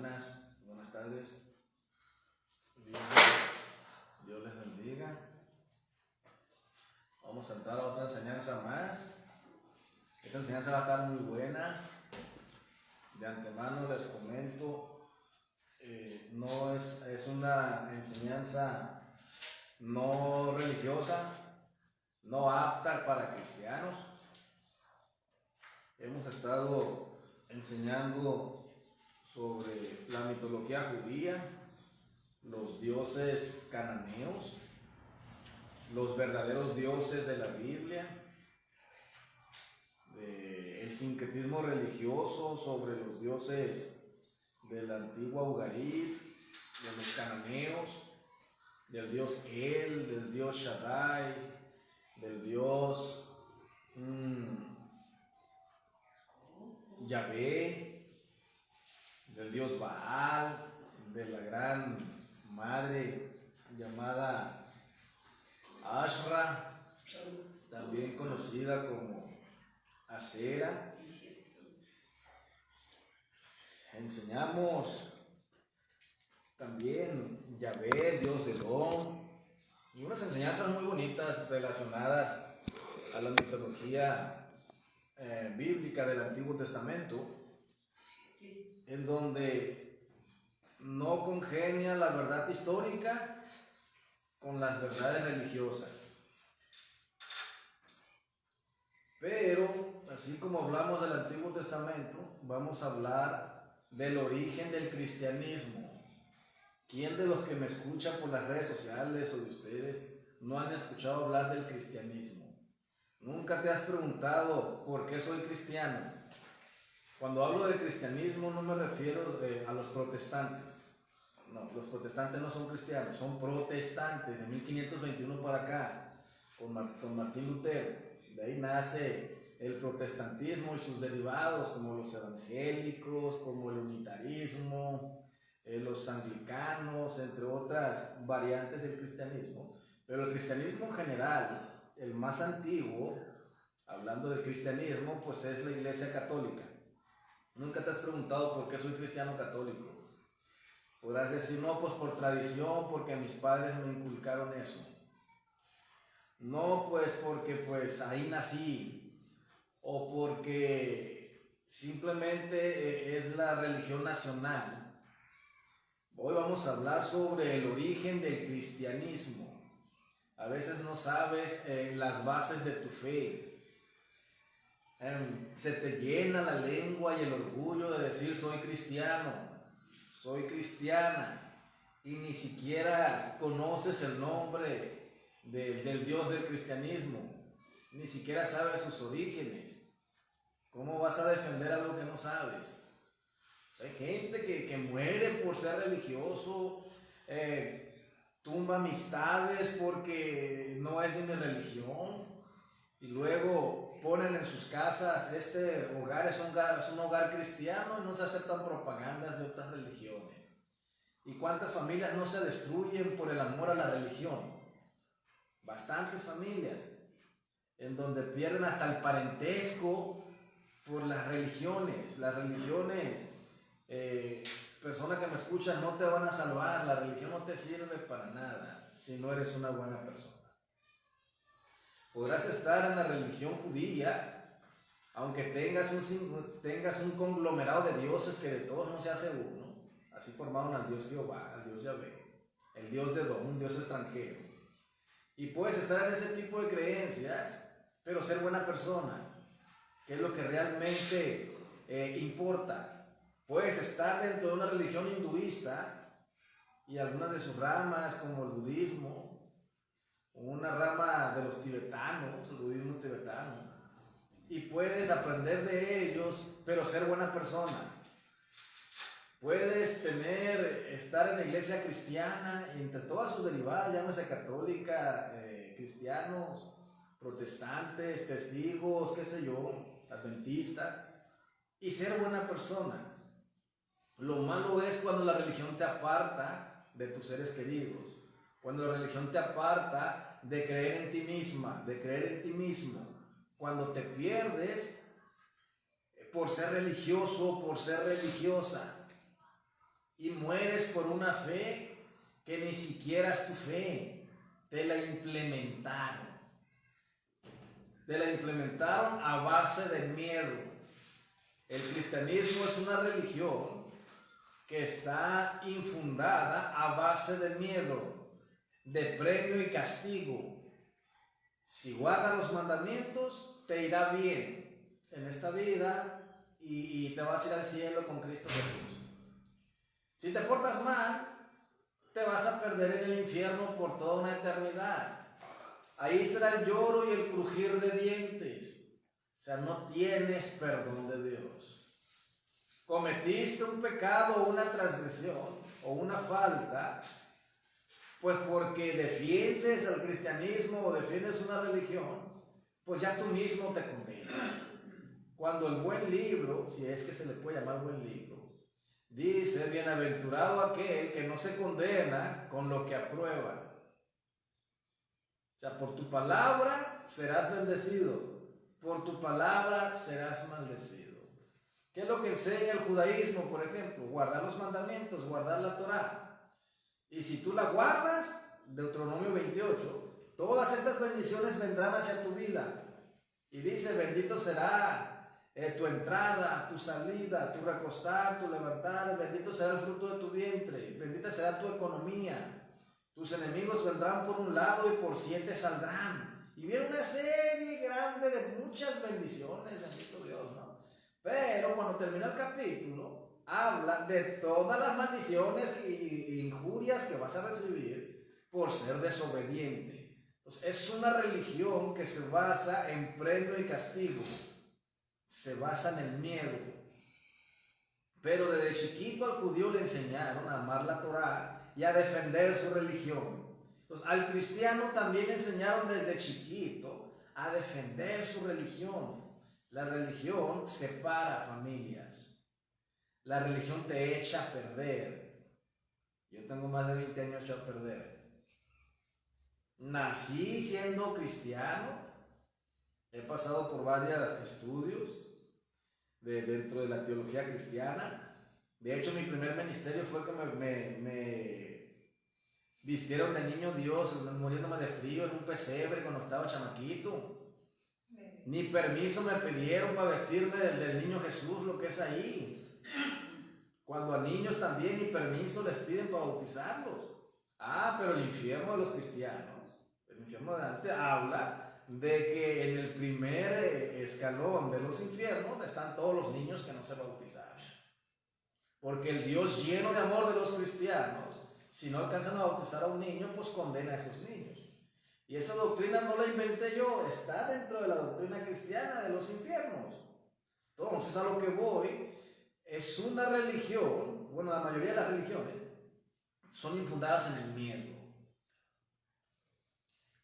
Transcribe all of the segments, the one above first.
Buenas tardes. Dios les bendiga. Vamos a entrar a otra enseñanza más. Esta enseñanza va a estar muy buena. De antemano les comento, no es una enseñanza no religiosa, no apta para cristianos. Hemos estado enseñando sobre la mitología judía, los dioses cananeos, los verdaderos dioses de la Biblia, el sincretismo religioso sobre los dioses de la antigua Ugarit, de los cananeos, del dios El, del dios Shaddai, del dios Yahvé, del dios Baal, de la gran madre llamada Ashra, también conocida como Asera. Enseñamos también Yahvé, dios de Edom, y unas enseñanzas muy bonitas relacionadas a la mitología bíblica del Antiguo Testamento, en donde no congenia la verdad histórica con las verdades religiosas. Pero, así como hablamos del Antiguo Testamento, vamos a hablar del origen del cristianismo. ¿Quién de los que me escuchan por las redes sociales o de ustedes no han escuchado hablar del cristianismo? ¿Nunca te has preguntado por qué soy cristiano? Cuando hablo de cristianismo no me refiero a los protestantes. No, los protestantes no son cristianos, son protestantes de 1521 para acá, con Martín Lutero. De ahí nace el protestantismo y sus derivados, como los evangélicos, como el unitarismo, los anglicanos, entre otras variantes del cristianismo. Pero el cristianismo en general, el más antiguo, hablando de cristianismo, pues es la Iglesia Católica. ¿Nunca te has preguntado por qué soy cristiano católico? Podrás decir, no, pues por tradición, porque mis padres me inculcaron eso. No, pues porque pues ahí nací, o porque simplemente es la religión nacional. Hoy vamos a hablar sobre el origen del cristianismo. A veces no sabes las bases de tu fe. Se te llena la lengua y el orgullo de decir soy cristiano, soy cristiana, y ni siquiera conoces el nombre del Dios del cristianismo, ni siquiera sabes sus orígenes. ¿Cómo vas a defender algo que no sabes? Hay gente que muere por ser religioso, tumba amistades porque no es de mi religión, y luego ponen en sus casas, este hogar es un hogar cristiano y no se aceptan propagandas de otras religiones. ¿Y cuántas familias no se destruyen por el amor a la religión? Bastantes familias, en donde pierden hasta el parentesco por las religiones. Las religiones, persona que me escucha, no te van a salvar. La religión no te sirve para nada si no eres una buena persona. Podrás estar en la religión judía, aunque tengas un conglomerado de dioses que de todos no se hace uno. Así formaron al Dios Jehová, al Dios Yahvé, el Dios de Edom, un Dios extranjero. Y puedes estar en ese tipo de creencias, pero ser buena persona, que es lo que realmente importa. Puedes estar dentro de una religión hinduista y algunas de sus ramas, como el budismo, una rama de los tibetanos, el budismo tibetano, y puedes aprender de ellos, pero ser buena persona. Puedes estar en la iglesia cristiana y entre todas sus derivadas, llámese católica, cristianos, protestantes, testigos, qué sé yo, adventistas, y ser buena persona. Lo malo es cuando la religión te aparta de tus seres queridos, cuando la religión te aparta de creer en ti misma, de creer en ti mismo, cuando te pierdes por ser religioso, por ser religiosa. y mueres por una fe que ni siquiera es tu fe. Te la implementaron. Te la implementaron a base de miedo. El cristianismo es una religión que está infundada a base de miedo, de premio y castigo. Si guardas los mandamientos, te irá bien en esta vida y te vas a ir al cielo con Cristo Jesús. Si te portas mal, te vas a perder en el infierno por toda una eternidad. Ahí será el lloro y el crujir de dientes. O sea, no tienes perdón de Dios. Cometiste un pecado o una transgresión o una falta, pues porque defiendes al cristianismo o defiendes una religión, pues ya tú mismo te condenas. Cuando el buen libro, si es que se le puede llamar buen libro, dice: bienaventurado aquel que no se condena con lo que aprueba. O sea, por tu palabra serás bendecido, por tu palabra serás maldecido. ¿Qué es lo que enseña el judaísmo, por ejemplo? Guardar los mandamientos, guardar la Torá. Y si tú la guardas, Deuteronomio 28, todas estas bendiciones vendrán hacia tu vida. Y dice: bendito será tu entrada, tu salida, tu recostar, tu levantar, bendito será el fruto de tu vientre, bendita será tu economía. Tus enemigos vendrán por un lado y por 7 saldrán. Y viene una serie grande de muchas bendiciones, bendito Dios, ¿no? Pero cuando termina el capítulo, habla de todas las maldiciones e injurias que vas a recibir por ser desobediente. Entonces, es una religión que se basa en premio y castigo. Se basa en el miedo. Pero desde chiquito al judío le enseñaron a amar la Torá y a defender su religión. Entonces, al cristiano también le enseñaron desde chiquito a defender su religión. La religión separa familias. La religión te echa a perder. Yo tengo más de 20 años hecho a perder. Nací siendo cristiano. He pasado por varios estudios dentro de la teología cristiana. De hecho, mi primer ministerio fue que me vistieron de niño Dios, muriéndome de frío en un pesebre cuando estaba chamaquito. Ni permiso me pidieron para vestirme del niño Jesús, lo que es ahí. Cuando a niños también ni permiso les piden para bautizarlos. Pero el infierno de los cristianos, el infierno de Dante, habla de que en el primer escalón de los infiernos están todos los niños que no se bautizaron. Porque el Dios lleno de amor de los cristianos, si no alcanzan a bautizar a un niño, pues condena a esos niños. Y esa doctrina no la inventé yo, está dentro de la doctrina cristiana de los infiernos. Entonces, a lo que voy, es una religión, bueno, la mayoría de las religiones son infundadas en el miedo.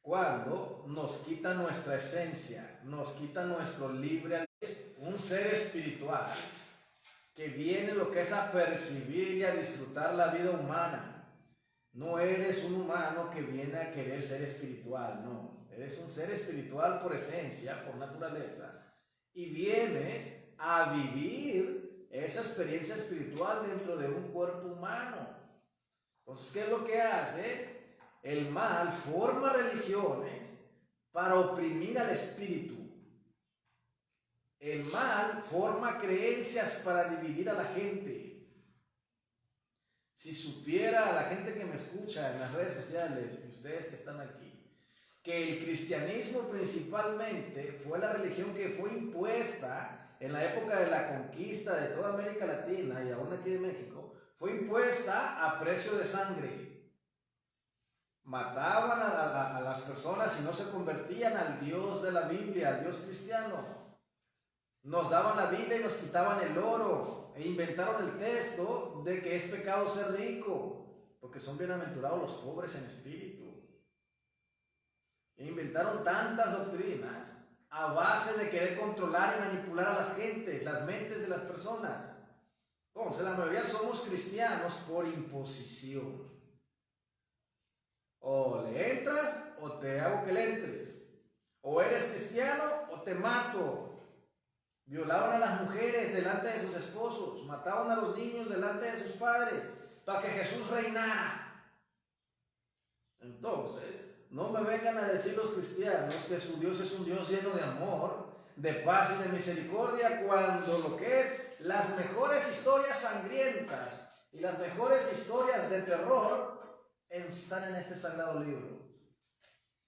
Cuando nos quita nuestra esencia, nos quita nuestro libre albedrío, un ser espiritual que viene lo que es a percibir y a disfrutar la vida humana. No eres un humano que viene a querer ser espiritual, no. Eres un ser espiritual por esencia, por naturaleza, y vienes a vivir esa experiencia espiritual dentro de un cuerpo humano. Entonces, ¿qué es lo que hace? El mal forma religiones para oprimir al espíritu. El mal forma creencias para dividir a la gente. Si supiera la gente que me escucha en las redes sociales, y ustedes que están aquí, que el cristianismo principalmente fue la religión que fue impuesta en la época de la conquista de toda América Latina y aún aquí de México, fue impuesta a precio de sangre. Mataban a las personas y no se convertían al Dios de la Biblia, al Dios cristiano. Nos daban la Biblia y nos quitaban el oro e inventaron el texto de que es pecado ser rico, porque son bienaventurados los pobres en espíritu. E inventaron tantas doctrinas a base de querer controlar y manipular a las gentes, las mentes de las personas. Entonces, la mayoría somos cristianos por imposición. O le entras o te hago que le entres. O eres cristiano o te mato. Violaban a las mujeres delante de sus esposos, mataban a los niños delante de sus padres, para que Jesús reinara. Entonces, no me vengan a decir los cristianos que su Dios es un Dios lleno de amor, de paz y de misericordia, cuando lo que es las mejores historias sangrientas y las mejores historias de terror están en este sagrado libro.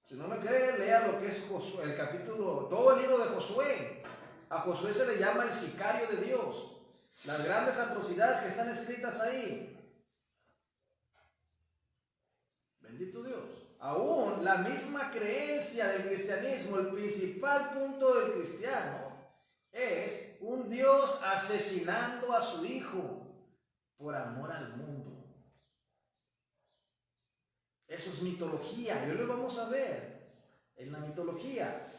Si no me cree, lea lo que es Josué, el capítulo, todo el libro de Josué. A Josué se le llama el sicario de Dios. Las grandes atrocidades que están escritas ahí. Bendito Dios. Aún la misma creencia del cristianismo, el principal punto del cristiano, es un Dios asesinando a su hijo por amor al mundo. Eso es mitología, y hoy lo vamos a ver en la mitología.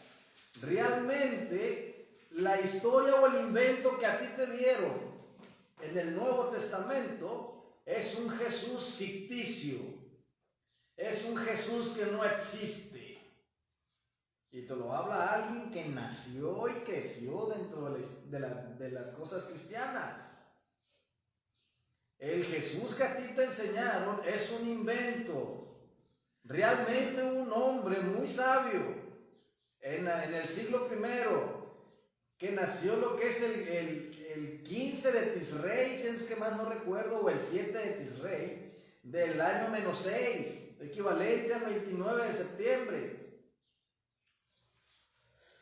Realmente, la historia o el invento que a ti te dieron en el Nuevo Testamento es un Jesús ficticio, es un Jesús que no existe. Y te lo habla alguien que nació y creció dentro de las cosas cristianas. El Jesús que a ti te enseñaron es un invento. Realmente un hombre muy sabio en el siglo I, que nació lo que es el 15 de Tisrey, si es que más no recuerdo, o el 7 de Tisrey, del año -6, equivalente al 29 de septiembre.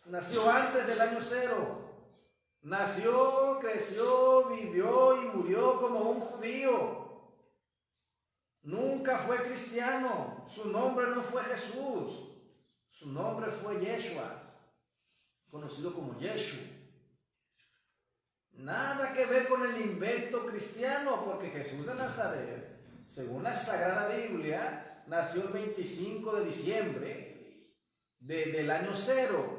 Nació antes del año 0. Nació, creció, vivió y murió como un judío. Nunca fue cristiano. Su nombre no fue Jesús. Su nombre fue Yeshua, conocido como Yeshu. Nada que ver con el invento cristiano, porque Jesús de Nazaret, según la Sagrada Biblia, nació el 25 de diciembre del año 0.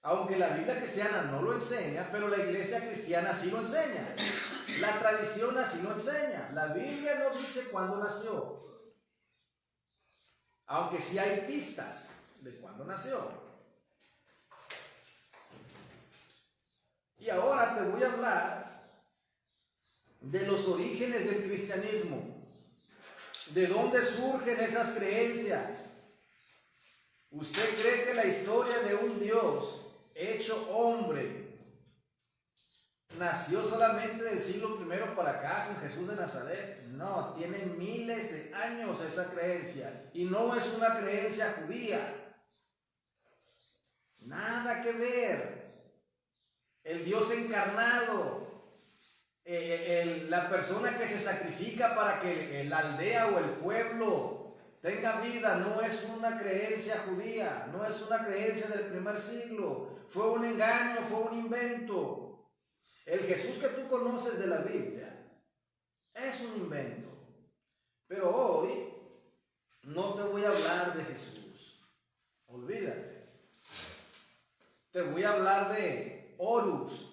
Aunque la Biblia cristiana no lo enseña, pero la iglesia cristiana sí lo enseña. La tradición así lo enseña. La Biblia no dice cuándo nació, aunque sí hay pistas de cuándo nació. Y ahora te voy a hablar de los orígenes del cristianismo. ¿De dónde surgen esas creencias? ¿Usted cree que la historia de un Dios hecho hombre nació solamente del siglo I para acá con Jesús de Nazaret? No, tiene miles de años esa creencia, y no es una creencia judía. Nada que ver. El Dios encarnado, la persona que se sacrifica para que la aldea o el pueblo tenga vida, no es una creencia judía, no es una creencia del primer siglo. Fue un engaño, fue un invento. El Jesús que tú conoces de la Biblia es un invento. Pero hoy no te voy a hablar de Jesús. Olvídate. Te voy a hablar de Horus,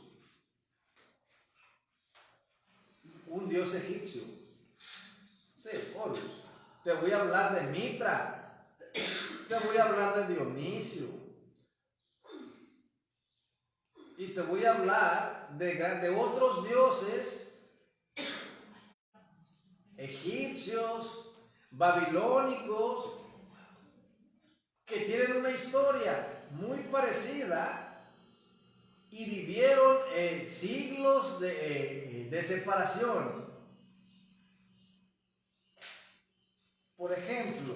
un dios egipcio. Sí, Horus. Te voy a hablar de Mitra. Te voy a hablar de Dionisio. Y te voy a hablar de otros dioses egipcios, babilónicos, que tienen una historia muy parecida y vivieron siglos de separación. Por ejemplo,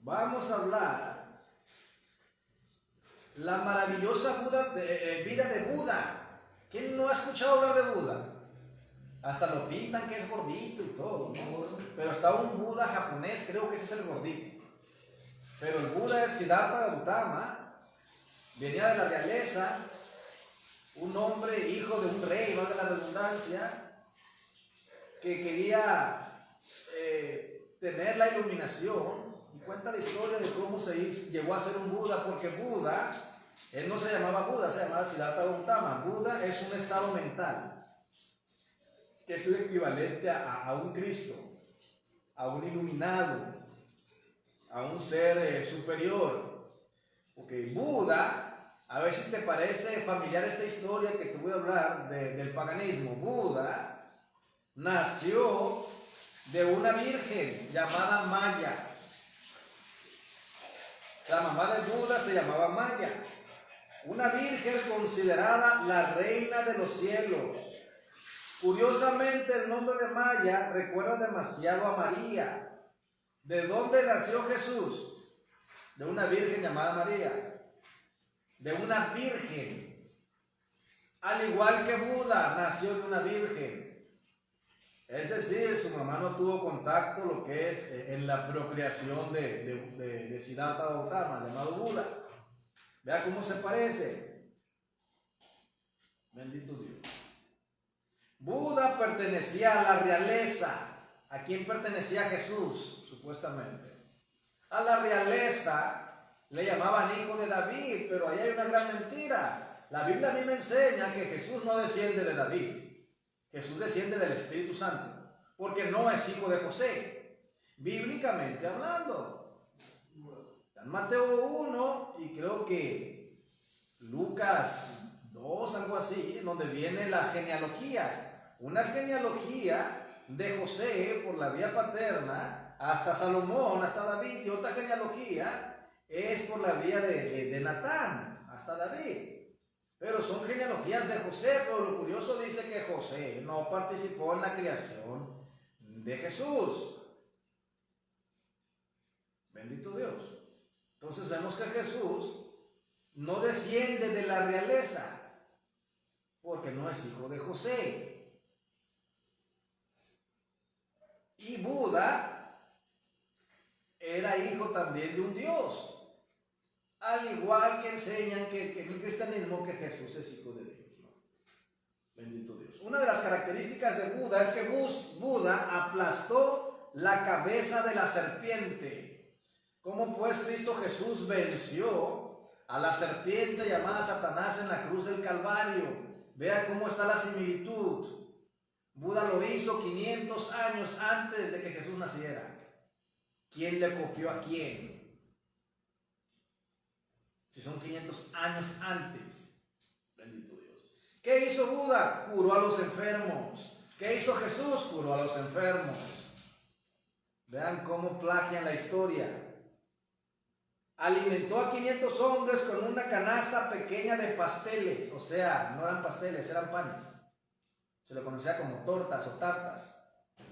vamos a hablar la maravillosa vida de Buda. ¿Quién no ha escuchado hablar de Buda? Hasta lo pintan que es gordito y todo, ¿no? Pero está un Buda japonés, creo que ese es el gordito. Pero el Buda es Siddhartha Gautama, venía de la realeza, un hombre, hijo de un rey, valga la redundancia, que quería tener la iluminación. Y cuenta la historia de cómo llegó a ser un Buda, porque Buda, él no se llamaba Buda, se llamaba Siddhartha Gautama. Buda es un estado mental, que es el equivalente a un Cristo, a un iluminado. a un ser superior. Porque Buda, a ver si te parece familiar esta historia que te voy a hablar del paganismo. Buda nació de una virgen llamada Maya. La mamá de Buda se llamaba Maya, una virgen considerada la reina de los cielos. Curiosamente, el nombre de Maya recuerda demasiado a María. ¿De dónde nació Jesús? De una virgen llamada María. De una virgen. Al igual que Buda nació de una virgen. Es decir, su mamá no tuvo contacto lo que es en la procreación de Siddhartha Gautama, llamado Buda. Vea cómo se parece. Bendito Dios. Buda pertenecía a la realeza. ¿A quién pertenecía Jesús? Supuestamente. A la realeza le llamaban hijo de David, pero ahí hay una gran mentira. La Biblia a mí me enseña que Jesús no desciende de David. Jesús desciende del Espíritu Santo, porque no es hijo de José, bíblicamente hablando. En Mateo 1 y creo que Lucas 2, algo así, donde vienen las genealogías. Una genealogía de José por la vía paterna hasta Salomón, hasta David, y otra genealogía es por la vía de Natán hasta David. Pero son genealogías de José, pero lo curioso dice que José no participó en la creación de Jesús. Bendito Dios. Entonces vemos que Jesús no desciende de la realeza, porque no es hijo de José. Y Buda era hijo también de un Dios. Al igual que enseñan que en el cristianismo que Jesús es hijo de Dios, ¿no? Bendito Dios. Una de las características de Buda es que Buda aplastó la cabeza de la serpiente. ¿Cómo pues Cristo Jesús venció a la serpiente llamada Satanás en la cruz del Calvario? Vea cómo está la similitud. Buda lo hizo 500 años antes de que Jesús naciera. ¿Quién le copió a quién? Si son 500 años antes. Bendito Dios. ¿Qué hizo Buda? Curó a los enfermos. ¿Qué hizo Jesús? Curó a los enfermos. Vean cómo plagian la historia. Alimentó a 500 hombres con una canasta pequeña de pasteles. O sea, no eran pasteles, eran panes. Se le conocía como tortas o tartas.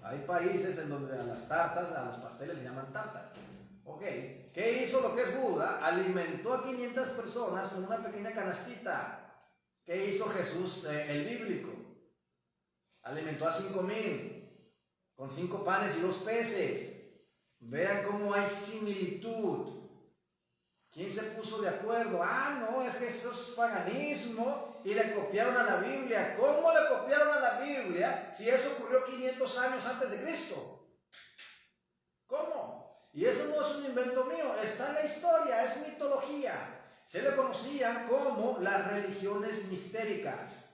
Hay países en donde a las tartas, a los pasteles le llaman tartas. Ok, ¿qué hizo lo que es Buda? Alimentó a 500 personas con una pequeña canastita. ¿Qué hizo Jesús, el bíblico? Alimentó a 5,000 con 5 panes y 2 peces. Vean cómo hay similitud. ¿Quién se puso de acuerdo? Ah, no, es que eso es paganismo y le copiaron a la Biblia. ¿Cómo le copiaron a la Biblia si eso ocurrió 500 años antes de Cristo? ¿Cómo? Y eso no es un invento mío, está en la historia, es mitología. Se le conocían como las religiones mistéricas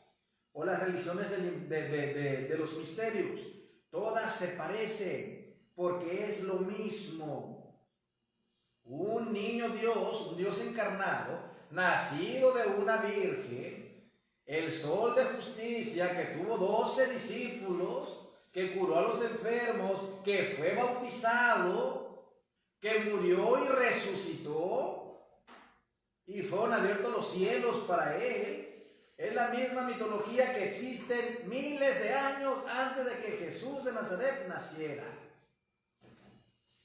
o las religiones de los misterios. Todas se parecen porque es lo mismo. Un niño Dios, un Dios encarnado, nacido de una virgen, el sol de justicia que tuvo 12 discípulos, que curó a los enfermos, que fue bautizado, que murió y resucitó y fueron abiertos los cielos para él. Es la misma mitología que existe miles de años antes de que Jesús de Nazaret naciera.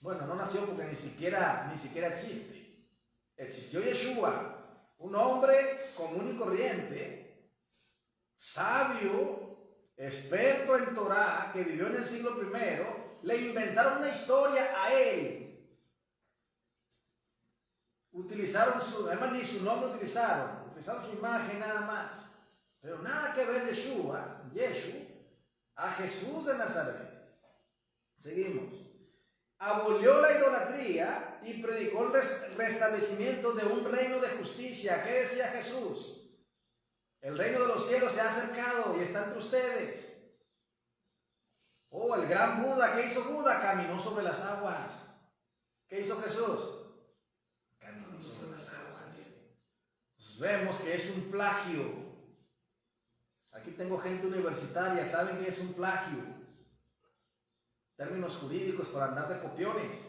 Bueno, no nació porque ni siquiera existe. Existió Yeshua, un hombre común y corriente, sabio, experto en Torah, que vivió en el siglo I. Le inventaron una historia a él. Utilizaron además ni su nombre utilizaron su imagen nada más. Pero nada que ver Yeshu, a Jesús de Nazaret. Seguimos. Abolió la idolatría y predicó el restablecimiento de un reino de justicia. ¿Qué decía Jesús? El reino de los cielos se ha acercado y está entre ustedes. Oh, el gran Buda, ¿qué hizo Buda? Caminó sobre las aguas. ¿Qué hizo Jesús? Caminó sobre las aguas. Entonces vemos que es un plagio. Aquí tengo gente universitaria, ¿saben qué es un plagio? Términos jurídicos para andar de copiones.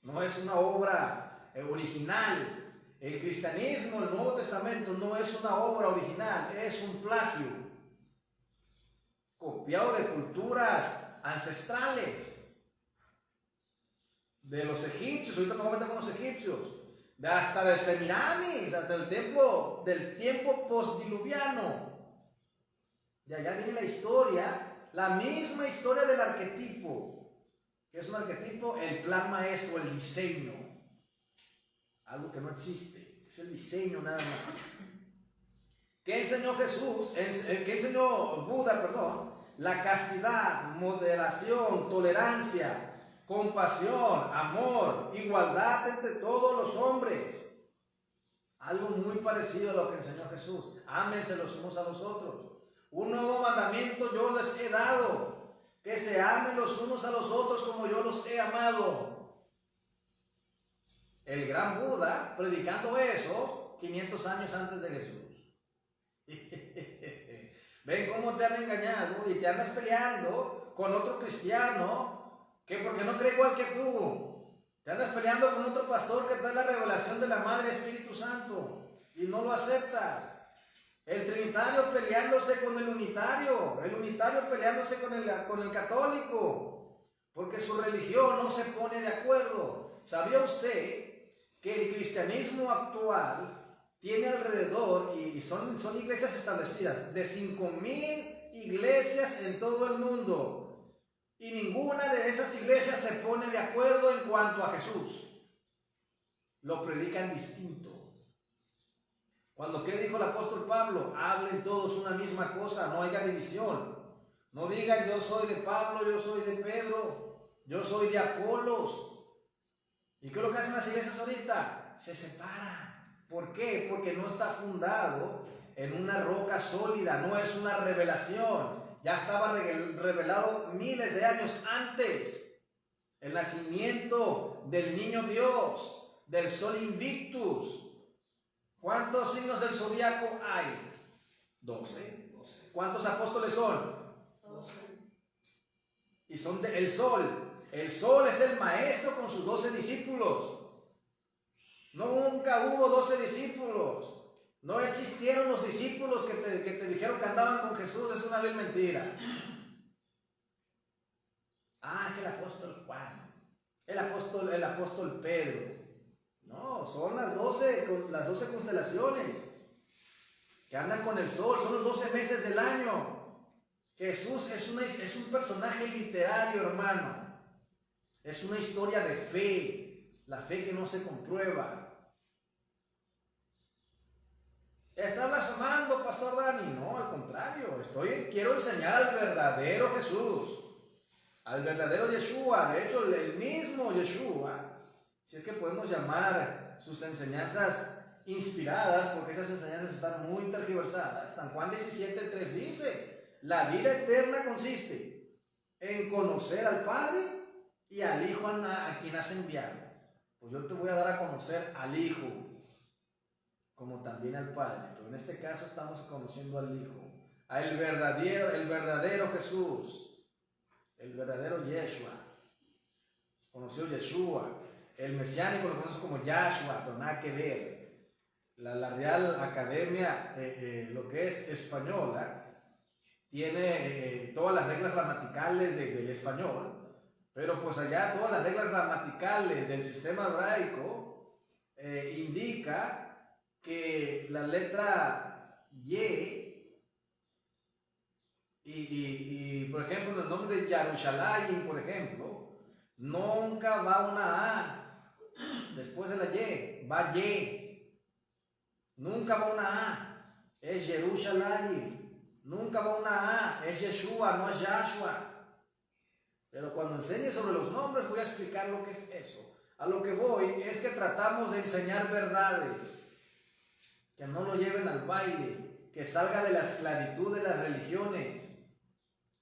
No es una obra original. El cristianismo, el Nuevo Testamento, no es una obra original, es un plagio. Copiado de culturas ancestrales. De los egipcios, ahorita me voy a meter con los egipcios. Hasta de Semiramis, hasta el templo del tiempo postdiluviano. De allá viene la historia, la misma historia del arquetipo. ¿Qué es un arquetipo? El plan maestro, el diseño. Algo que no existe, es el diseño nada más. ¿Qué enseñó Jesús? ¿Qué enseñó Buda, perdón? La castidad, moderación, tolerancia, compasión, amor, igualdad entre todos los hombres. Algo muy parecido a lo que enseñó Jesús. Ámense los unos a los otros. Un nuevo mandamiento yo les he dado, que se amen los unos a los otros como yo los he amado. El gran Buda predicando eso 500 años antes de Jesús. Ven cómo te han engañado y te andas peleando con otro cristiano que porque no cree igual que tú. Te andas peleando con otro pastor que trae la revelación de la Madre Espíritu Santo y no lo aceptas. El trinitario peleándose con el unitario peleándose con el católico, porque su religión no se pone de acuerdo. ¿Sabía usted que el cristianismo actual tiene alrededor, y son iglesias establecidas, de 5,000 iglesias en todo el mundo, y ninguna de esas iglesias se pone de acuerdo en cuanto a Jesús? Lo predican distinto. Cuando, ¿qué dijo el apóstol Pablo? Hablen todos una misma cosa, no haya división. No digan yo soy de Pablo, yo soy de Pedro, yo soy de Apolos. ¿Y qué es lo que hacen las iglesias ahorita? Se separan. ¿Por qué? Porque no está fundado en una roca sólida, no es una revelación. Ya estaba revelado miles de años antes. El nacimiento del niño Dios, del sol invictus. ¿Cuántos signos del zodiaco hay? 12. ¿Cuántos apóstoles son? 12. Y son el sol. El sol es el maestro con sus 12 discípulos. Nunca hubo 12 discípulos. No existieron los discípulos que te dijeron que andaban con Jesús. Es una vil mentira. Que el apóstol Juan. El apóstol Pedro. No, son las 12 constelaciones que andan con el sol, son los 12 meses del año. Jesús es un personaje literario, hermano. Es una historia de fe, la fe que no se comprueba. ¿Está blasfemando, Pastor Dani? No, al contrario, quiero enseñar al verdadero Jesús, al verdadero Yeshua. De hecho, el mismo Yeshua, si es que podemos llamar sus enseñanzas inspiradas, porque esas enseñanzas están muy tergiversadas. San Juan 17:3 dice, la vida eterna consiste en conocer al Padre y al Hijo a quien has enviado. Pues yo te voy a dar a conocer al Hijo, como también al Padre, pero en este caso estamos conociendo al Hijo, al verdadero Jesús, el verdadero Yeshua. Conoció Yeshua. El mesiánico lo conoce como Yahshua, pero nada que ver. La Real Academia, lo que es española, tiene todas las reglas gramaticales del español, pero pues allá todas las reglas gramaticales del sistema hebraico indica que la letra y por ejemplo, en el nombre de Yarushalayim, por ejemplo, nunca va una A. Después de la Y, va Y. Nunca va una A. Es Yerushalayim. Nunca va una A. Es Yeshua, no es Yahshua. Pero cuando enseñe sobre los nombres voy a explicar lo que es eso. A lo que voy es que tratamos de enseñar verdades. Que no lo lleven al baile. Que salga de la esclavitud de las religiones.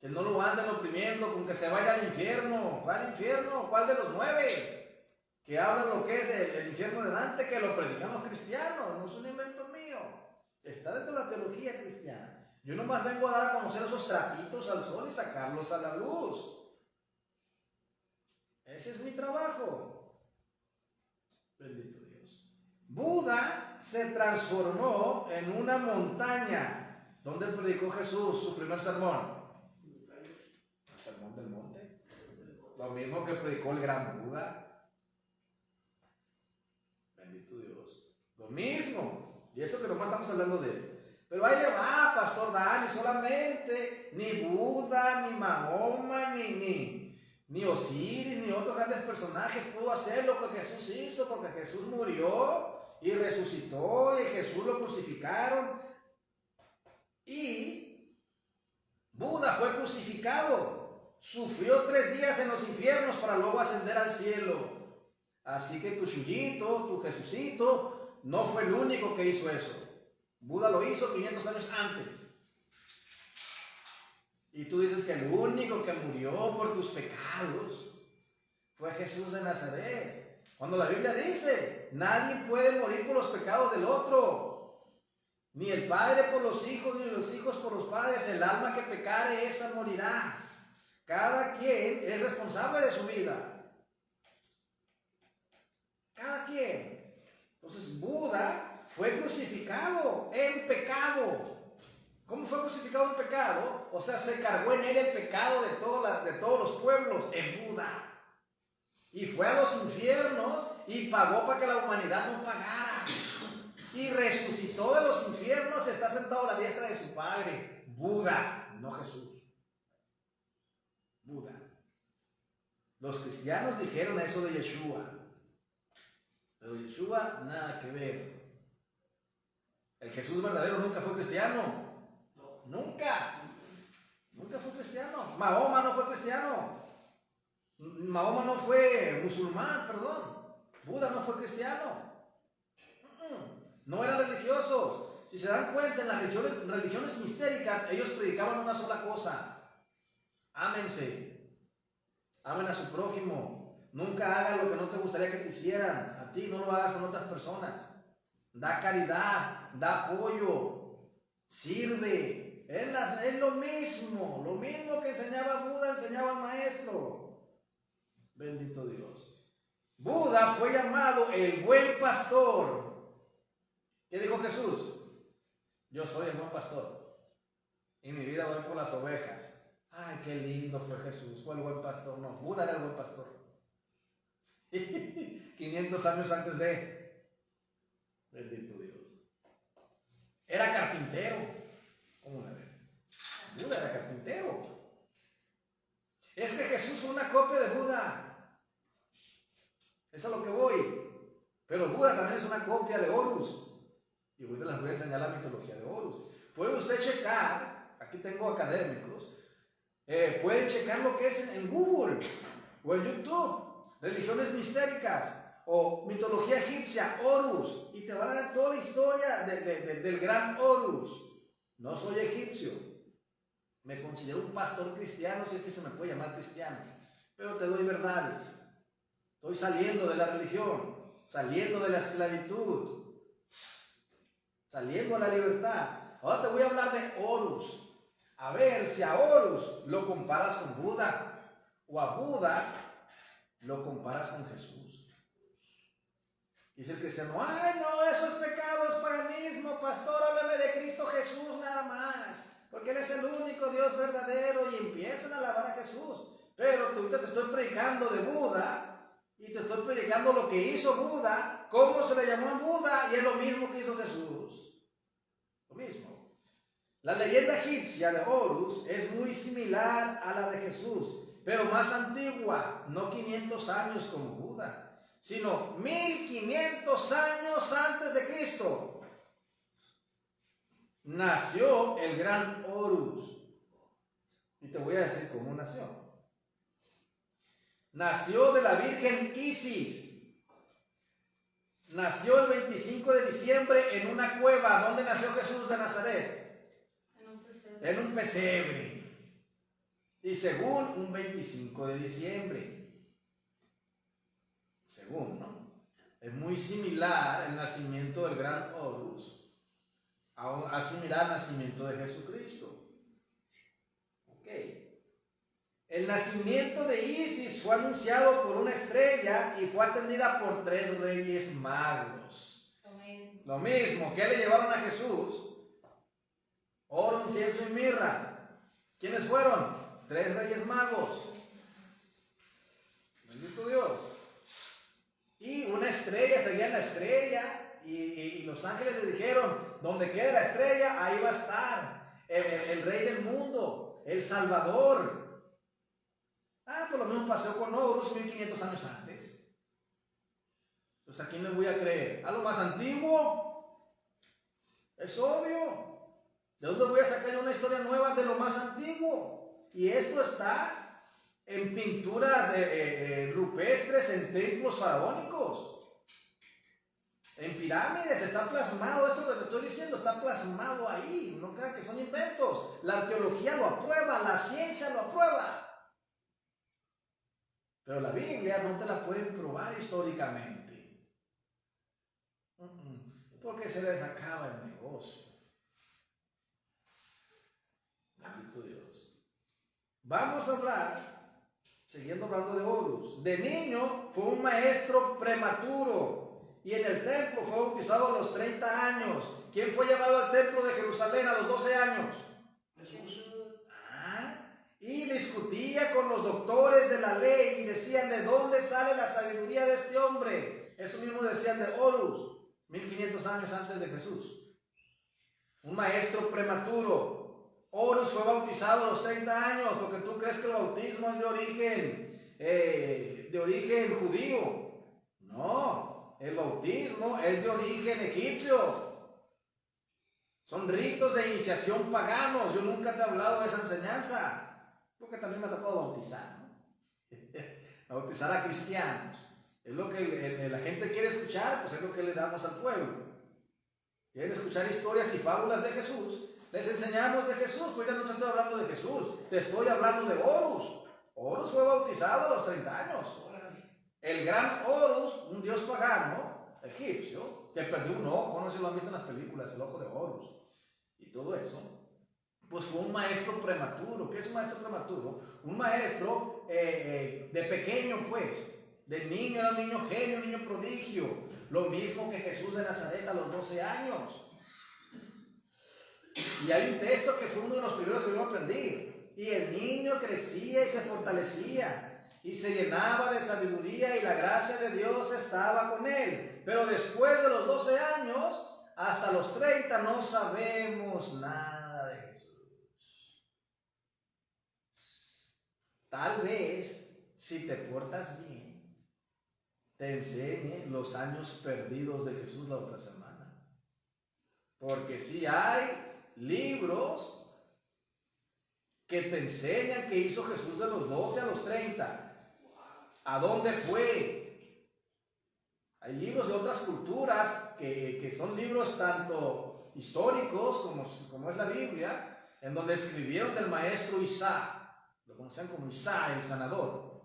Que no lo anden oprimiendo con que se vaya al infierno. ¿Cuál infierno? ¿Cuál de los 9? que habla lo que es el infierno de Dante, que lo predican los cristianos, no es un invento mío. Está dentro de la teología cristiana. Yo nomás vengo a dar a conocer esos trapitos al sol y sacarlos a la luz. Ese es mi trabajo. Bendito Dios. Buda se transformó en una montaña. ¿Dónde predicó Jesús su primer sermón? El sermón del monte. Lo mismo que predicó el gran Buda. Bendito Dios. Lo mismo. Y eso que nomás estamos hablando de él. Pero ahí le va, Pastor Dani, solamente ni Buda, ni Mahoma, ni Osiris, ni otros grandes personajes pudo hacer lo que Jesús hizo, porque Jesús murió y resucitó y Jesús lo crucificaron. Y Buda fue crucificado, sufrió 3 días en los infiernos para luego ascender al cielo. Así que tu Chuyito, tu Jesucito, no fue el único que hizo eso. Buda lo hizo 500 años antes. Y tú dices que el único que murió por tus pecados fue Jesús de Nazaret. Cuando la Biblia dice, nadie puede morir por los pecados del otro. Ni el padre por los hijos, ni los hijos por los padres. El alma que pecare, esa morirá. Cada quien es responsable de su vida. Cada quien. Entonces Buda fue crucificado en pecado. ¿Cómo fue crucificado en pecado? O sea, se cargó en él el pecado de todos los pueblos, en Buda. Y fue a los infiernos y pagó para que la humanidad no pagara. Y resucitó de los infiernos, está sentado a la diestra de su Padre. Buda, no Jesús. Buda. Los cristianos dijeron eso de Yeshua. Pero Yeshua, nada que ver. El Jesús verdadero nunca fue cristiano. Nunca. Nunca fue cristiano. Mahoma no fue cristiano. Mahoma no fue musulmán, perdón. Buda no fue cristiano. No eran religiosos. Si se dan cuenta, en las religiones mistéricas, ellos predicaban una sola cosa. Ámense. Amen a su prójimo. Nunca hagan lo que no te gustaría que te hicieran. A ti no lo hagas con otras personas. Da caridad, da apoyo, sirve. Es lo mismo que enseñaba Buda, enseñaba el maestro. Bendito Dios. Buda fue llamado el buen pastor. ¿Qué dijo Jesús? Yo soy el buen pastor. Y mi vida doy por las ovejas. Ay, qué lindo fue Jesús. Fue el buen pastor. No, Buda era el buen pastor. 500 años antes de. Bendito Dios. Era carpintero. ¿Cómo la ven? Buda era carpintero. Es que Jesús fue una copia de Buda. Es a lo que voy. Pero Buda también es una copia de Horus. Y ahorita les voy a enseñar la mitología de Horus. Puede usted checar, aquí tengo académicos, pueden checar lo que es en Google o en YouTube, religiones mistéricas o mitología egipcia, Horus, y te van a dar toda la historia del gran Horus. No soy egipcio, me considero un pastor cristiano, si es que se me puede llamar cristiano, pero te doy verdades. Estoy saliendo de la religión, saliendo de la esclavitud, saliendo a la libertad. Ahora te voy a hablar de Horus. A ver si a Horus lo comparas con Buda o a Buda lo comparas con Jesús. Dice el cristiano, ay no, eso es pecado, es paganismo, pastor, háblame de Cristo Jesús nada más, porque Él es el único Dios verdadero, y empiezan a alabar a Jesús. Pero ahorita te estoy predicando de Buda y te estoy predicando lo que hizo Buda, cómo se le llamó a Buda, y es lo mismo que hizo Jesús. Lo mismo. La leyenda egipcia de Horus es muy similar a la de Jesús, pero más antigua, no 500 años como Buda, sino 1500 años antes de Cristo. Nació el gran Horus. Y te voy a decir cómo nació. Nació de la Virgen Isis. Nació el 25 de diciembre en una cueva. ¿Dónde nació Jesús de Nazaret? En un pesebre. Y según un 25 de diciembre. según, ¿no? Es muy similar el nacimiento del gran Horus a similar al nacimiento de Jesucristo. Ok. El nacimiento de Isis fue anunciado por una estrella y fue atendida por 3 reyes magos. Lo mismo, ¿qué le llevaron a Jesús? Oro, incienso y mirra. ¿Quiénes fueron? 3 reyes magos. Bendito Dios. Y una estrella, seguían la estrella. Y los ángeles le dijeron, donde quede la estrella, ahí va a estar el rey del mundo, el Salvador. Por lo menos pasó con Horus 1500 años antes. Entonces, ¿a quién le voy a creer? ¿A lo más antiguo? Es obvio. ¿De dónde voy a sacar yo una historia nueva de lo más antiguo? Y esto está en pinturas rupestres, en templos faraónicos. En pirámides está plasmado, esto que te estoy diciendo está plasmado ahí. No crean que son inventos. La arqueología lo aprueba, la ciencia lo aprueba. Pero la Biblia no te la pueden probar históricamente. Porque se les acaba el negocio. Bendito Dios. Vamos a hablar, siguiendo hablando de Horus. De niño fue un maestro prematuro. Y en el templo fue bautizado a los 30 años. ¿Quién fue llevado al templo de Jerusalén a los 12 años? Jesús. Y discutía con los doctores de la ley y decían, ¿de dónde sale la sabiduría de este hombre? Eso mismo decían de Horus, 1500 años antes de Jesús. Un maestro prematuro. Horus fue bautizado a los 30 años, porque tú crees que el bautismo es de origen judío. No, el bautismo es de origen egipcio. Son ritos de iniciación paganos. Yo nunca te he hablado de esa enseñanza, porque también me ha tocado bautizar, ¿no? Bautizar a cristianos. Es lo que la gente quiere escuchar, pues es lo que le damos al pueblo. Quieren escuchar historias y fábulas de Jesús. Les enseñamos de Jesús, pues ya no te estoy hablando de Jesús, te estoy hablando de Horus. Horus fue bautizado a los 30 años. El gran Horus, un dios pagano, egipcio, que perdió un ojo, no sé si lo han visto en las películas, el ojo de Horus, y todo eso, pues fue un maestro prematuro. ¿Qué es un maestro prematuro? Un maestro de pequeño, pues, de niño, era un niño genio, un niño prodigio, lo mismo que Jesús de Nazaret a los 12 años. Y hay un texto que fue uno de los primeros que yo aprendí. Y el niño crecía y se fortalecía y se llenaba de sabiduría y la gracia de Dios estaba con él. Pero después de los 12 años, hasta los 30, no sabemos nada de Jesús. Tal vez, si te portas bien, te enseñe los años perdidos de Jesús la otra semana. Porque sí hay libros que te enseñan qué hizo Jesús de los 12 a los 30. ¿A dónde fue? Hay libros de otras culturas que son libros tanto históricos como es la Biblia, en donde escribieron del maestro Isa. Lo conocían como Isa, el sanador.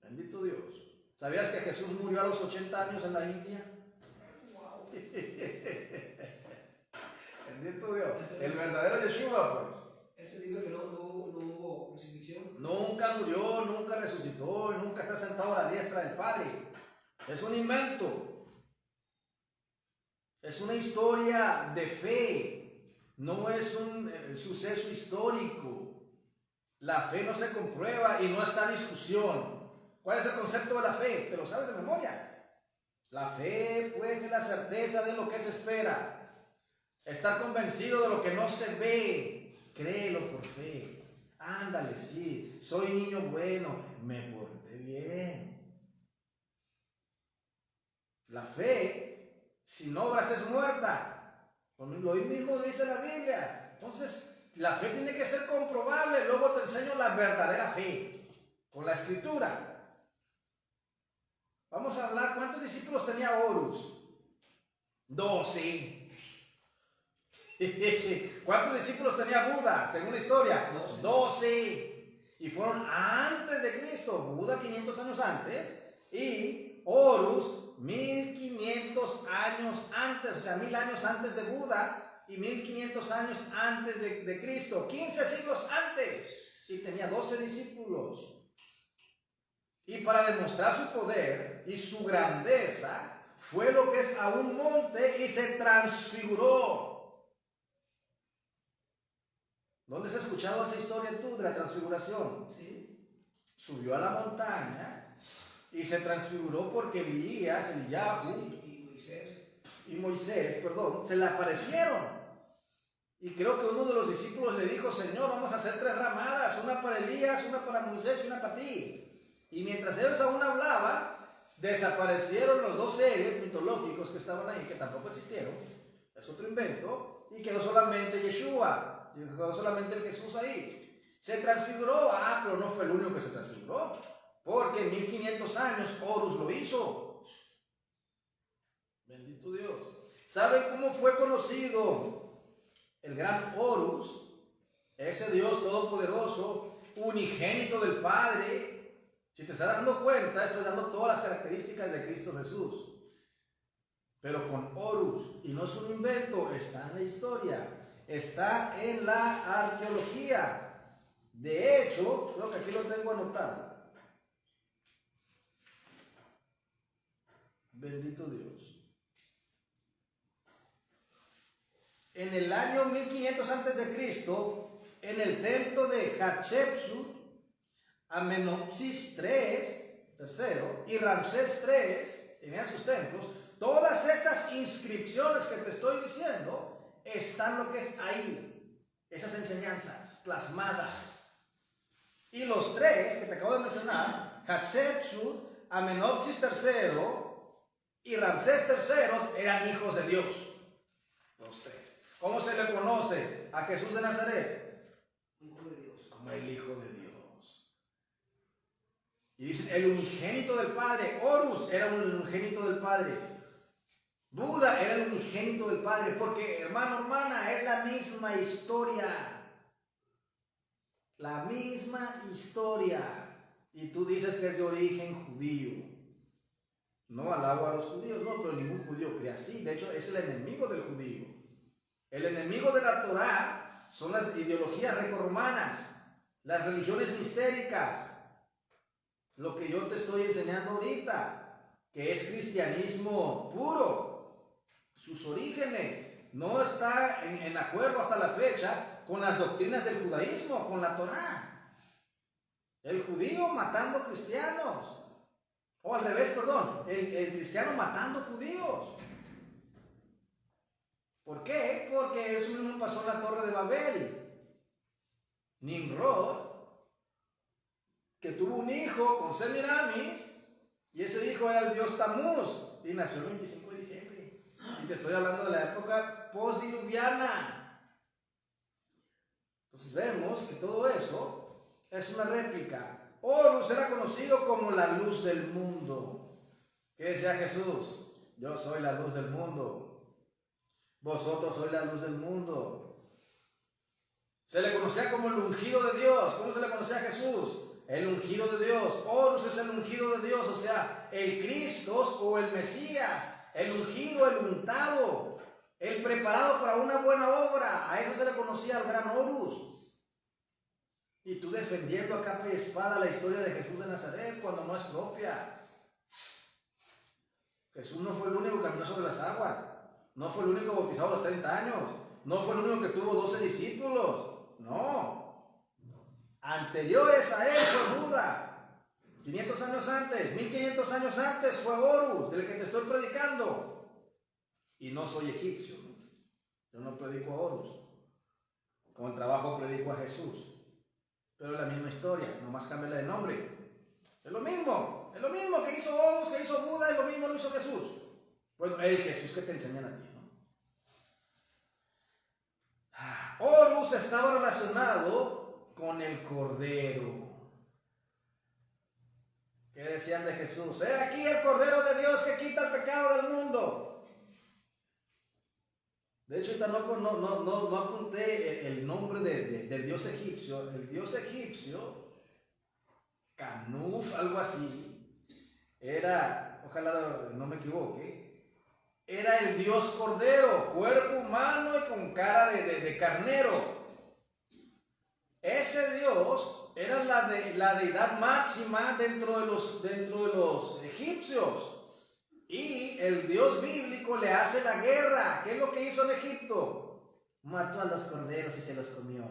Bendito Dios. ¿Sabías que Jesús murió a los 80 años en la India? Wow. Bendito Dios. El verdadero Yeshua, pues. Eso significa que no hubo crucifixión. Nunca murió, nunca resucitó, nunca está sentado a la diestra del Padre. Es un invento. Es una historia de fe. No es un suceso histórico. La fe no se comprueba y no está en discusión. ¿Cuál es el concepto de la fe? ¿Te lo sabes de memoria? La fe, pues, es la certeza de lo que se espera. Estar convencido de lo que no se ve. Créelo por fe. Ándale, sí, soy niño bueno, me porté bien. La fe, sin obras, es muerta. Lo mismo dice la Biblia. Entonces, la fe tiene que ser comprobable. Luego te enseño la verdadera fe con la escritura. Vamos a hablar, ¿cuántos discípulos tenía Horus? 12. ¿Cuántos discípulos tenía Buda, según la historia? 12. Y fueron antes de Cristo, Buda 500 años antes y Horus 1500 años antes, o sea, 1000 años antes de Buda y 1500 años antes de Cristo, 15 siglos antes. Y tenía 12 discípulos. Y para demostrar su poder y su grandeza, fue lo que es a un monte y se transfiguró. ¿Dónde has escuchado esa historia tú de la transfiguración? Sí. Subió a la montaña y se transfiguró porque Elías, Eliyahu y Moisés, se le aparecieron. Y creo que uno de los discípulos le dijo: Señor, vamos a hacer 3 ramadas, una para Elías, una para Moisés y una para ti. Y mientras ellos aún hablaban, desaparecieron los 2 seres mitológicos que estaban ahí, que tampoco existieron, es otro invento, y quedó solamente Yeshua, quedó solamente el Jesús ahí. Se transfiguró, pero no fue el único que se transfiguró, porque en 1500 años Horus lo hizo. Bendito Dios. ¿Saben cómo fue conocido el gran Horus? Ese Dios todopoderoso, unigénito del Padre. Si te estás dando cuenta, estoy dando todas las características de Cristo Jesús. Pero con Horus, y no es un invento, está en la historia, está en la arqueología. De hecho, creo que aquí lo tengo anotado. Bendito Dios. En el año 1500 a.C., en el templo de Hatshepsut, Amenopsis III y Ramsés III tenían sus templos. Todas estas inscripciones que te estoy diciendo están lo que es ahí, esas enseñanzas plasmadas. Y los 3 que te acabo de mencionar, Hatshepsut, Amenopsis III y Ramsés III, eran hijos de Dios. Los 3. ¿Cómo se le conoce a Jesús de Nazaret? Hijo de Dios. Como el Hijo de Dios. Y dice, el unigénito del Padre. Horus era un unigénito del Padre. Buda era el unigénito del Padre. Porque, hermano, hermana, es la misma historia. La misma historia. Y tú dices que es de origen judío. No alabo a los judíos, no, pero ningún judío cree así. De hecho, es el enemigo del judío. El enemigo de la Torá son las ideologías grecorromanas, las religiones mistéricas. Lo que yo te estoy enseñando ahorita, que es cristianismo puro. Sus orígenes no está en acuerdo hasta la fecha con las doctrinas del judaísmo, con la Torá. El judío matando cristianos. O al revés, perdón, el cristiano matando judíos. ¿Por qué? Porque eso mismo pasó en la Torre de Babel. Nimrod, que tuvo un hijo con Semiramis, y ese hijo era el dios Tamuz, y nació el 25 de diciembre. Y te estoy hablando de la época postdiluviana. Entonces vemos que todo eso es una réplica. Horus era conocido como la luz del mundo. ¿Qué decía Jesús? Yo soy la luz del mundo. Vosotros sois la luz del mundo. Se le conocía como el ungido de Dios. ¿Cómo se le conocía a Jesús? El ungido de Dios. Horus es el ungido de Dios, o sea, el Cristo o el Mesías, el ungido, el untado, el preparado para una buena obra. A eso se le conocía al gran Horus. Y tú defendiendo a capa y espada la historia de Jesús de Nazaret cuando no es propia. Jesús no fue el único que caminó sobre las aguas. No fue el único bautizado a los 30 años. No fue el único que tuvo 12 discípulos. No. Anteriores a él fue Buda. 500 años antes, 1500 años antes fue Horus, del que te estoy predicando. Y no soy egipcio. Yo no predico a Horus. Con el trabajo predico a Jesús. Pero es la misma historia, nomás cámbiale de nombre. Es lo mismo que hizo Horus, que hizo Buda, es lo mismo lo hizo Jesús. Bueno, el Jesús que te enseñan a ti, ¿no? Horus estaba relacionado con el Cordero. ¿Qué decían de Jesús? ¡He aquí el Cordero de Dios que quita el pecado del mundo! De hecho, ahorita no apunté el nombre del dios egipcio. El dios egipcio Canuf, algo así, era, ojalá no me equivoque, era el Dios Cordero, cuerpo humano y con cara de carnero. Ese Dios era la deidad máxima dentro de los egipcios. Y el Dios bíblico le hace la guerra. ¿Qué es lo que hizo en Egipto? Mató a los corderos y se los comió.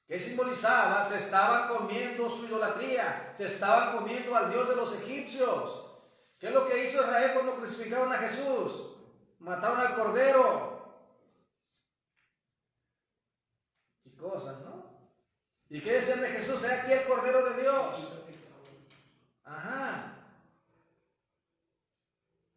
¿Qué simbolizaba? Se estaban comiendo su idolatría. Se estaban comiendo al Dios de los egipcios. ¿Qué es lo que hizo Israel cuando crucificaron a Jesús? Mataron al cordero. Y cosas, ¿no? ¿Y qué decían de Jesús? He aquí el Cordero de Dios. Ajá.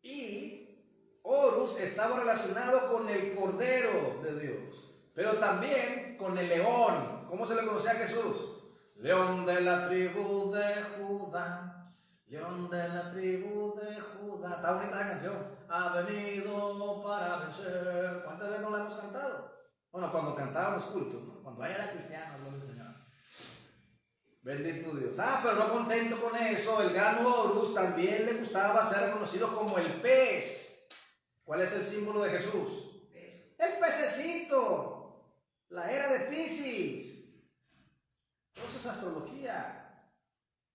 Y Horus estaba relacionado con el Cordero de Dios, pero también con el león. ¿Cómo se le conocía a Jesús? León de la tribu de Judá, león de la tribu de Judá. Está bonita esa canción. Ha venido para vencer. ¿Cuántas veces no la hemos cantado? Bueno, cuando cantábamos cultos, ¿no? Cuando era cristiano, gloria al Señor. Bendito Dios. Pero no contento con eso, el gran Horus también le gustaba ser reconocido como el pez. ¿Cuál es el símbolo de Jesús? El pececito. La era de Piscis. Eso es astrología.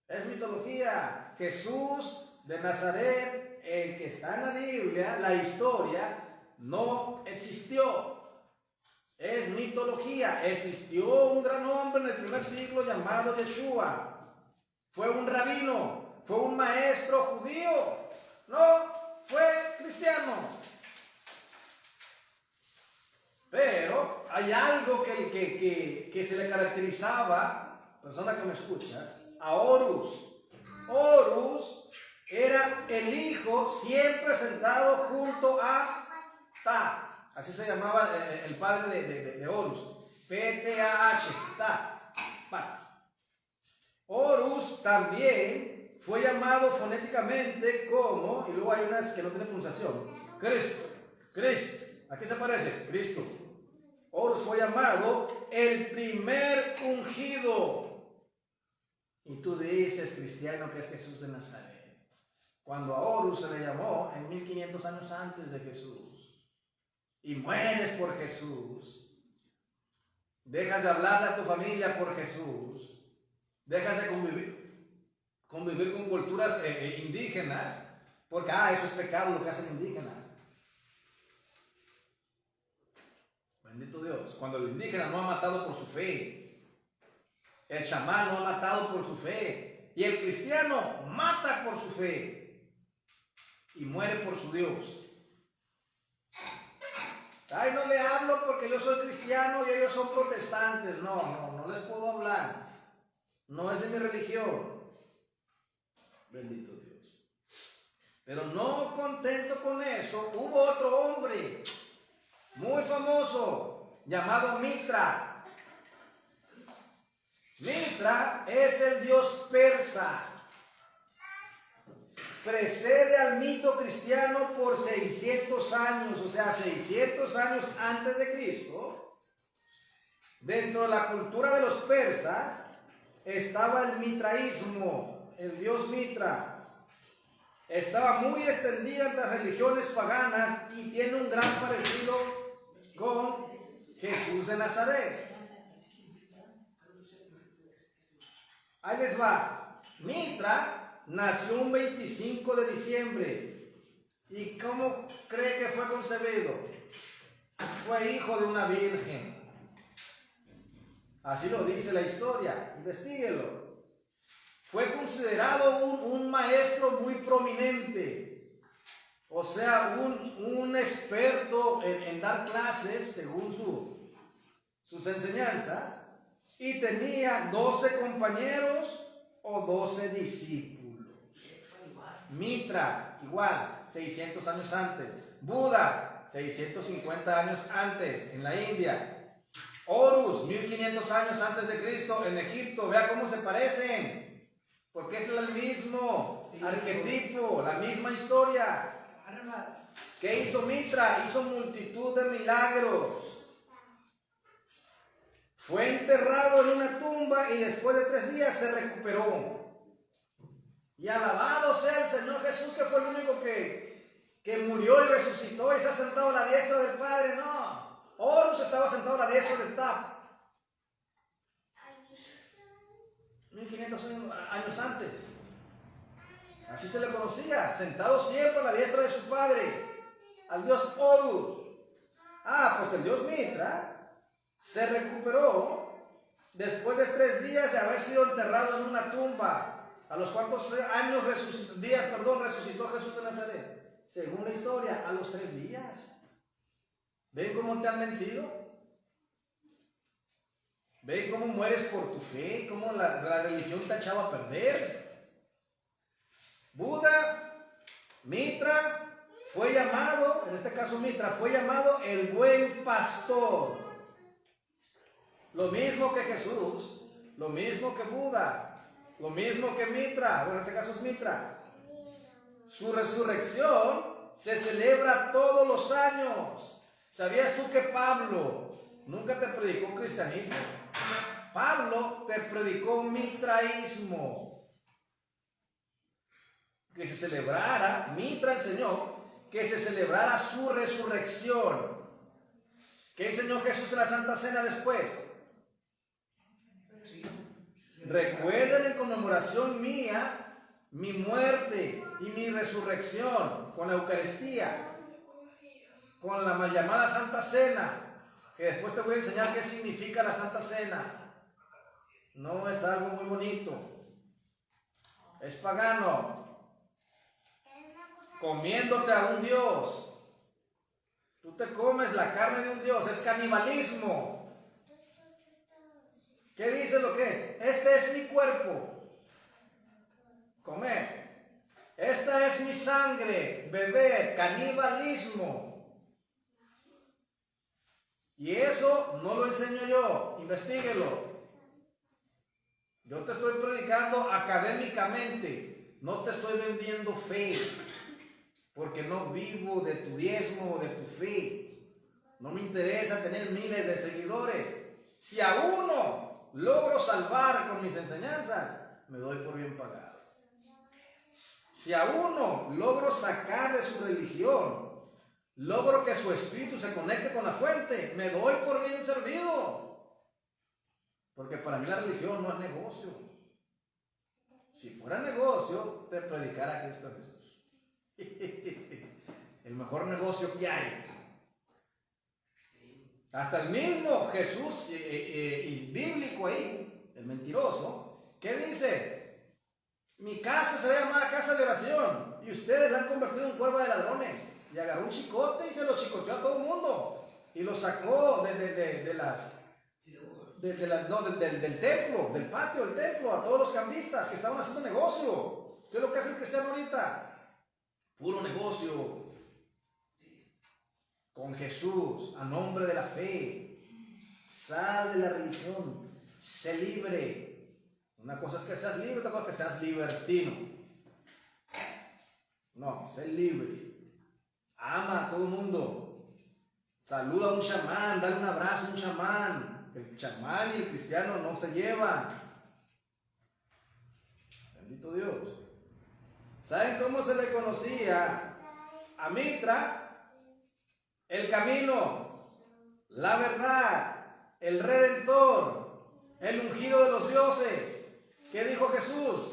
Es mitología. Jesús de Nazaret, el que está en la Biblia, la historia, no existió. Es mitología. Existió un gran hombre en el primer siglo llamado Yeshua. Fue un rabino, fue un maestro judío. No, fue cristiano. Pero hay algo que se le caracterizaba, persona que me escuchas, a Horus. Horus era el hijo siempre sentado junto a Ta. Así se llamaba el padre de Horus. P-T-A-H. Ta. Horus también fue llamado fonéticamente como, y luego hay unas que no tienen pronunciación, Cristo. ¿A qué se parece? Cristo. Horus fue llamado el primer ungido. Y tú dices, cristiano, que es Jesús de Nazaret. Cuando a Horus se le llamó en 1500 años antes de Jesús. Y mueres por Jesús, dejas de hablarle a tu familia por Jesús, dejas de convivir con culturas indígenas, porque eso es pecado lo que hacen indígenas. Bendito Dios, cuando el indígena no ha matado por su fe, el chamán no ha matado por su fe, y el cristiano mata por su fe y muere por su Dios. No le hablo porque yo soy cristiano y ellos son protestantes. No les puedo hablar. No es de mi religión. Bendito Dios. Pero no contento con eso, hubo otro hombre muy famoso llamado Mitra. Mitra es el dios persa. Precede al mito cristiano por 600 años, o sea, 600 años antes de Cristo. Dentro de la cultura de los persas estaba el mitraísmo, el dios Mitra. Estaba muy extendida en las religiones paganas y tiene un gran parecido con Jesús de Nazaret. Ahí les va. Mitra nació un 25 de diciembre. ¿Y cómo cree que fue concebido? Fue hijo de una virgen. Así lo dice la historia. Investíguelo. Fue considerado un maestro muy prominente. O sea, un experto en dar clases según sus enseñanzas. Y tenía 12 compañeros o 12 discípulos. Mitra, igual, 600 años antes. Buda, 650 años antes, en la India. Horus, 1500 años antes de Cristo, en Egipto. Vea cómo se parecen. Porque es el mismo arquetipo, la misma historia. ¿Qué hizo Mitra? Hizo multitud de milagros. Fue enterrado en una tumba y después de 3 días se recuperó. Y alabado sea el Señor Jesús, que fue el único que murió y resucitó y está sentado a la diestra del Padre. No, Horus estaba sentado a la diestra del TAP. 1500 años antes. Así se le conocía, sentado siempre a la diestra de su Padre, al Dios Horus. Pues el Dios Mitra se recuperó después de 3 días de haber sido enterrado en una tumba. ¿A los cuántos días resucitó Jesús de Nazaret? Según la historia, a los 3 días. ¿Ven cómo te han mentido? ¿Ven cómo mueres por tu fe? ¿Cómo la religión te ha echado a perder? Buda, Mitra, fue llamado, en este caso Mitra, fue llamado el buen pastor. Lo mismo que Jesús, lo mismo que Buda, lo mismo que Mitra, bueno, en este caso es Mitra. Su resurrección se celebra todos los años. ¿Sabías tú que Pablo nunca te predicó cristianismo? Pablo te predicó mitraísmo. Que se celebrara, Mitra enseñó que se celebrara su resurrección. ¿Qué enseñó Jesús en la Santa Cena después? Recuerden en conmemoración mía mi muerte y mi resurrección con la Eucaristía, con la mal llamada Santa Cena, que después te voy a enseñar qué significa la Santa Cena. No es algo muy bonito, es pagano. Comiéndote a un Dios. Tú te comes la carne de un Dios, es canibalismo. ¿Qué dice lo que es? Este es mi cuerpo. Comer. Esta es mi sangre. Beber. Canibalismo. Y eso no lo enseño yo. Investíguelo. Yo te estoy predicando académicamente. No te estoy vendiendo fe. Porque no vivo de tu diezmo o de tu fe. No me interesa tener miles de seguidores. Si a uno logro salvar con mis enseñanzas, me doy por bien pagado. Si a uno logro sacar de su religión, logro que su espíritu se conecte con la fuente, me doy por bien servido. Porque para mí la religión no es negocio. Si fuera negocio, te predicara a Cristo Jesús. El mejor negocio que hay. Hasta el mismo Jesús bíblico ahí, el mentiroso, ¿qué dice? Mi casa será llamada casa de oración y ustedes la han convertido en cuerva de ladrones. Y agarró un chicote y se lo chicoteó a todo el mundo y lo sacó del templo, del patio del templo, a todos los cambistas que estaban haciendo negocio. ¿Qué es lo que hace el cristiano ahorita? Puro negocio con Jesús a nombre de la fe. Sal de la religión, sé libre. Una cosa es que seas libre, otra cosa es que seas libertino. No, sé libre. Ama a todo el mundo. Saluda a un chamán, dale un abrazo a un chamán. El chamán y el cristiano no se llevan. Bendito Dios. ¿Saben cómo se le conocía a Mitra? El camino, la verdad, el redentor, el ungido de los dioses. ¿Qué dijo Jesús?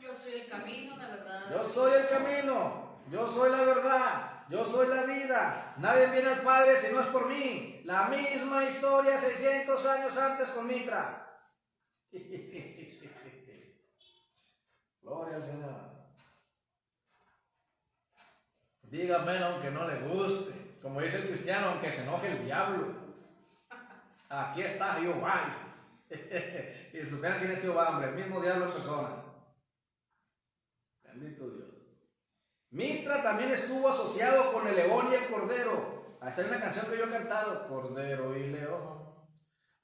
Yo soy el camino, la verdad. Yo soy el camino, yo soy la verdad, yo soy la vida. Nadie viene al Padre si no es por mí. La misma historia 600 años antes con Mitra. Gloria al Señor. Dígame aunque no le guste. Como dice el cristiano, aunque se enoje el diablo. Aquí está Jehová. Y supieran quién es Jehová, hombre, el mismo diablo en persona. Bendito Dios. Mitra también estuvo asociado con el león y el cordero. Hasta hay una canción que yo he cantado. Cordero y león.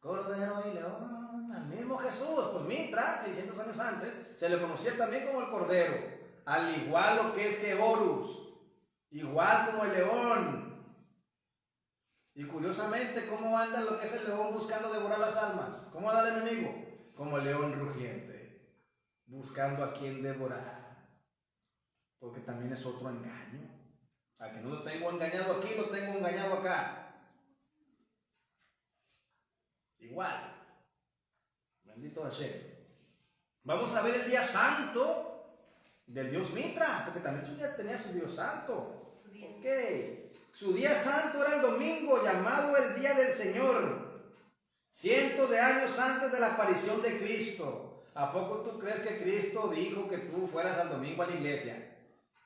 Cordero y león. Al mismo Jesús. Pues Mitra, 600 años antes, se le conocía también como el cordero. Al igual lo que es Horus. Igual como el león. Y curiosamente, ¿cómo anda lo que es el león buscando devorar las almas? ¿Cómo anda el enemigo? Como el león rugiente, buscando a quien devorar. Porque también es otro engaño. A que no lo tengo engañado aquí, lo tengo engañado acá. Igual. Bendito Hashem. Vamos a ver el día santo del Dios Mitra, porque también su día tenía su Dios santo. Ok. Su día santo era el domingo, llamado el Día del Señor. Cientos de años antes de la aparición de Cristo. ¿A poco tú crees que Cristo dijo que tú fueras al domingo a la iglesia?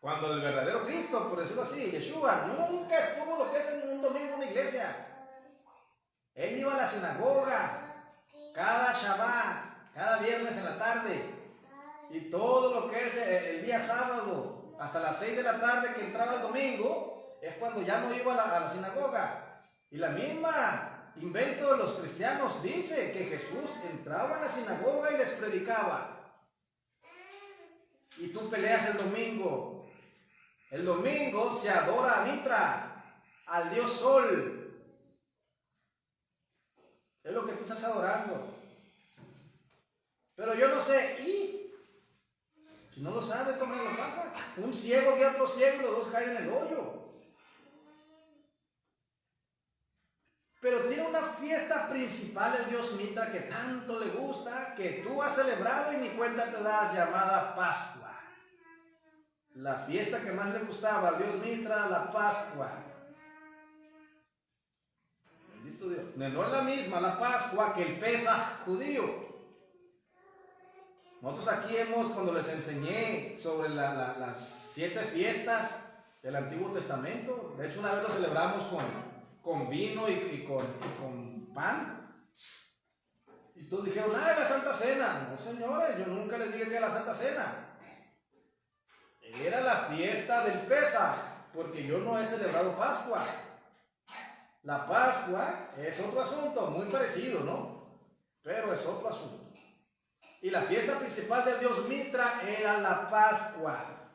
Cuando el verdadero Cristo, por decirlo así, Yeshua, nunca estuvo lo que es en un domingo en una iglesia. Él iba a la sinagoga cada Shabbat, cada viernes en la tarde, y todo lo que es el día sábado, hasta las 6 de la tarde que entraba el domingo, es cuando ya no iba a la sinagoga. Y la misma invento de los cristianos dice que Jesús entraba a la sinagoga y les predicaba. Y tú peleas el domingo. El domingo se adora a Mitra, al Dios Sol. Es lo que tú estás adorando. Pero yo no sé, ¿y? Si no lo sabe, ¿cómo lo pasa? Un ciego guía a otro ciego y los dos caen en el hoyo. Pero tiene una fiesta principal el Dios Mitra que tanto le gusta, que tú has celebrado y ni cuenta te das, llamada Pascua. La fiesta que más le gustaba al Dios Mitra, la Pascua. Bendito Dios. No es la misma la Pascua que el Pesaj judío. Nosotros aquí cuando les enseñé sobre las 7 fiestas del Antiguo Testamento, de hecho una vez lo celebramos con vino y con pan. Y todos dijeron, es la Santa Cena. No, señores, yo nunca les dije que era la Santa Cena. Era la fiesta del Pesaj, porque yo no he celebrado Pascua. La Pascua es otro asunto, muy parecido, ¿no? Pero es otro asunto. Y la fiesta principal de Dios Mitra era la Pascua.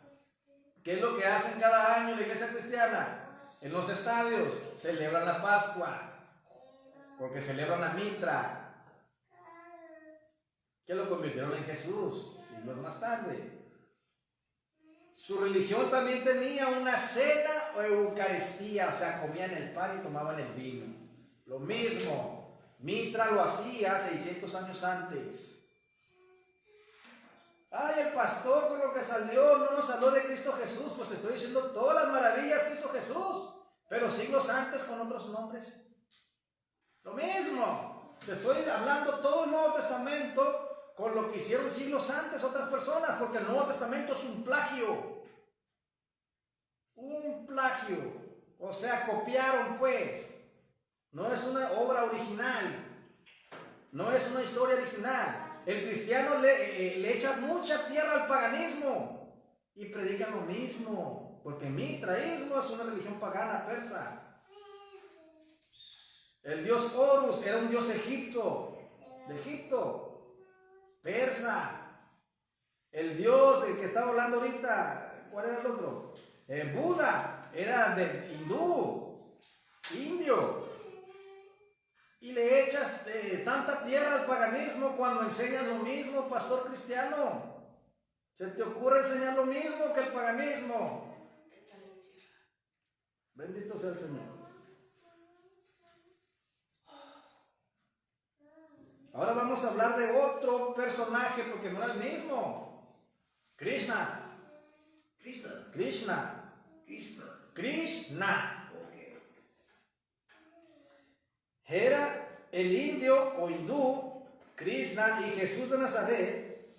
¿Qué es lo que hacen cada año la iglesia cristiana? En los estadios celebran la Pascua, porque celebran a Mitra, que lo convirtieron en Jesús siglos más tarde. Su religión también tenía una cena o eucaristía, o sea, comían el pan y tomaban el vino. Lo mismo, Mitra lo hacía 600 años antes. Ay, el pastor con lo que salió no nos habló de Cristo Jesús. Pues te estoy diciendo todas las maravillas que hizo Jesús, pero siglos antes con otros nombres. Lo mismo, te estoy hablando todo el Nuevo Testamento con lo que hicieron siglos antes otras personas, porque el Nuevo Testamento es un plagio. Un plagio. O sea, copiaron pues. No es una obra original. No es una historia original. El cristiano le echa mucha tierra al paganismo y predica lo mismo, porque el mitraísmo es una religión pagana persa. El dios Horus era un dios de Egipto, persa. El dios, el que estaba hablando ahorita, ¿cuál era el otro? Buda, era de indio. Y le echas tanta tierra al paganismo cuando enseñas lo mismo, pastor cristiano. ¿Se te ocurre enseñar lo mismo que el paganismo? Bendito sea el Señor. Ahora vamos a hablar de otro personaje porque no era el mismo. Krishna. Era el indio o hindú, Krishna y Jesús de Nazaret.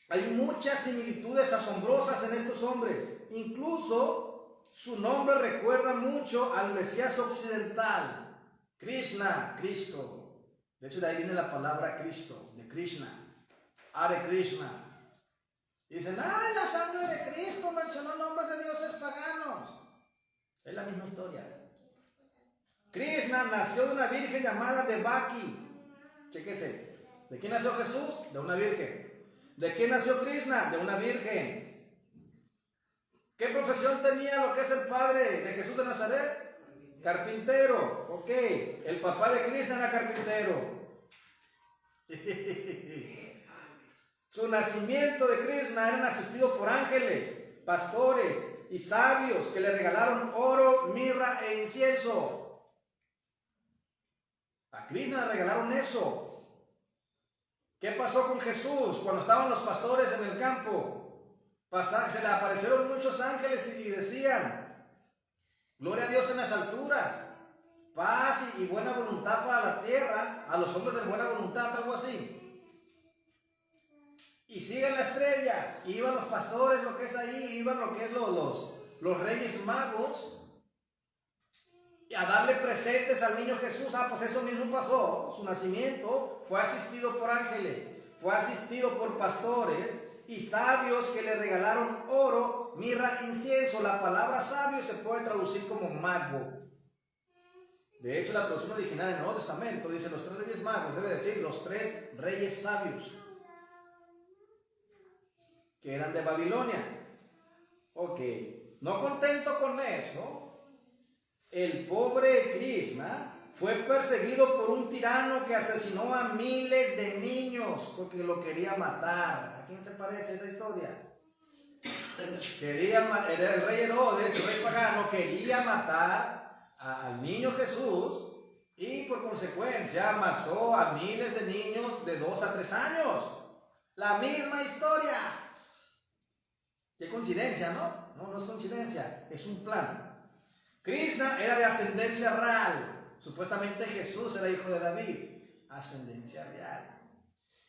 Hay muchas similitudes asombrosas en estos hombres. Incluso su nombre recuerda mucho al Mesías occidental. Krishna, Cristo. De hecho, de ahí viene la palabra Cristo, de Krishna. Hare Krishna. Y dicen, la sangre de Cristo mencionó nombres de dioses paganos. Es la misma historia. Krishna nació de una virgen llamada Devaki. Chéquese. ¿De quién nació Jesús? De una virgen. ¿De quién nació Krishna? De una virgen. ¿Qué profesión tenía lo que es el padre de Jesús de Nazaret? carpintero. Ok, el papá de Krishna era carpintero. Su nacimiento de Krishna era asistido por ángeles, pastores y sabios que le regalaron oro, mirra e incienso. A Krishna le regalaron eso. ¿Qué pasó con Jesús cuando estaban los pastores en el campo? Se le aparecieron muchos ángeles y decían: gloria a Dios en las alturas, paz y buena voluntad para la tierra, a los hombres de buena voluntad, algo así. Y siguen la estrella, iban los pastores, lo que es ahí, iban lo que es los reyes magos, y a darle presentes al niño Jesús. Pues eso mismo pasó. Su nacimiento fue asistido por ángeles, fue asistido por pastores y sabios que le regalaron oro, mirra, incienso. La palabra sabio se puede traducir como mago. De hecho, la traducción original en el Nuevo Testamento dice los 3 reyes magos, debe decir los 3 reyes sabios, que eran de Babilonia. Ok, no contento con eso, el pobre Krishna fue perseguido por un tirano que asesinó a miles de niños porque lo quería matar. ¿A quién se parece esa historia? Era el rey Herodes, el rey pagano, quería matar al niño Jesús y por consecuencia mató a miles de niños de 2 a 3 años. La misma historia. Qué coincidencia, ¿no? No, no es coincidencia, es un plan. Krishna era de ascendencia real. Supuestamente Jesús era hijo de David. Ascendencia real.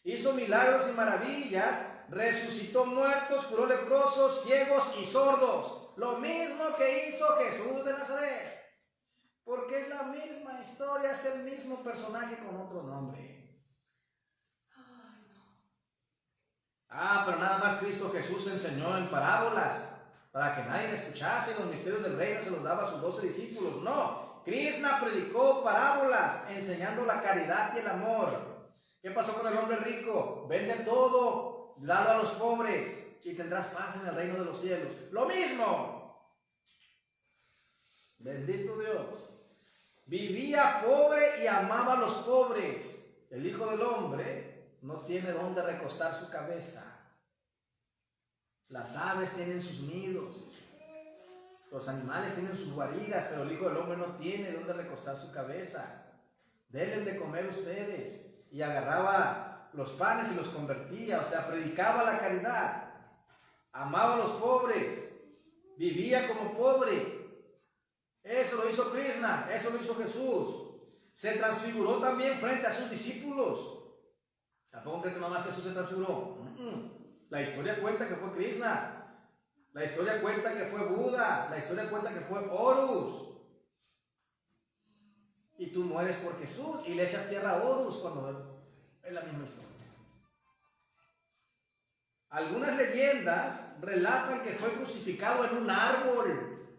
Hizo milagros y maravillas, resucitó muertos, curó leprosos, ciegos y sordos. Lo mismo que hizo Jesús de Nazaret. Porque es la misma historia, es el mismo personaje con otro nombre. Pero nada más Cristo Jesús enseñó en parábolas para que nadie me escuchase, y los misterios del reino se los daba a sus 12 discípulos. No, Krishna predicó parábolas enseñando la caridad y el amor. ¿Qué pasó con el hombre rico? Vende todo, dalo a los pobres y tendrás paz en el reino de los cielos. Lo mismo. Bendito Dios. Vivía pobre y amaba a los pobres. El Hijo del Hombre no tiene dónde recostar su cabeza. Las aves tienen sus nidos, los animales tienen sus guaridas, pero el Hijo del Hombre no tiene dónde recostar su cabeza. Deben de comer ustedes. Y agarraba los panes y los convertía, o sea, predicaba la caridad, amaba a los pobres, vivía como pobre. Eso lo hizo Krishna, eso lo hizo Jesús. Se transfiguró también frente a sus discípulos. ¿Tampoco creen que nomás Jesús se transfiguró? La historia cuenta que fue Krishna. La historia cuenta que fue Buda. La historia cuenta que fue Horus. Y tú mueres por Jesús y le echas tierra a Horus cuando es la misma historia. Algunas leyendas relatan que fue crucificado en un árbol.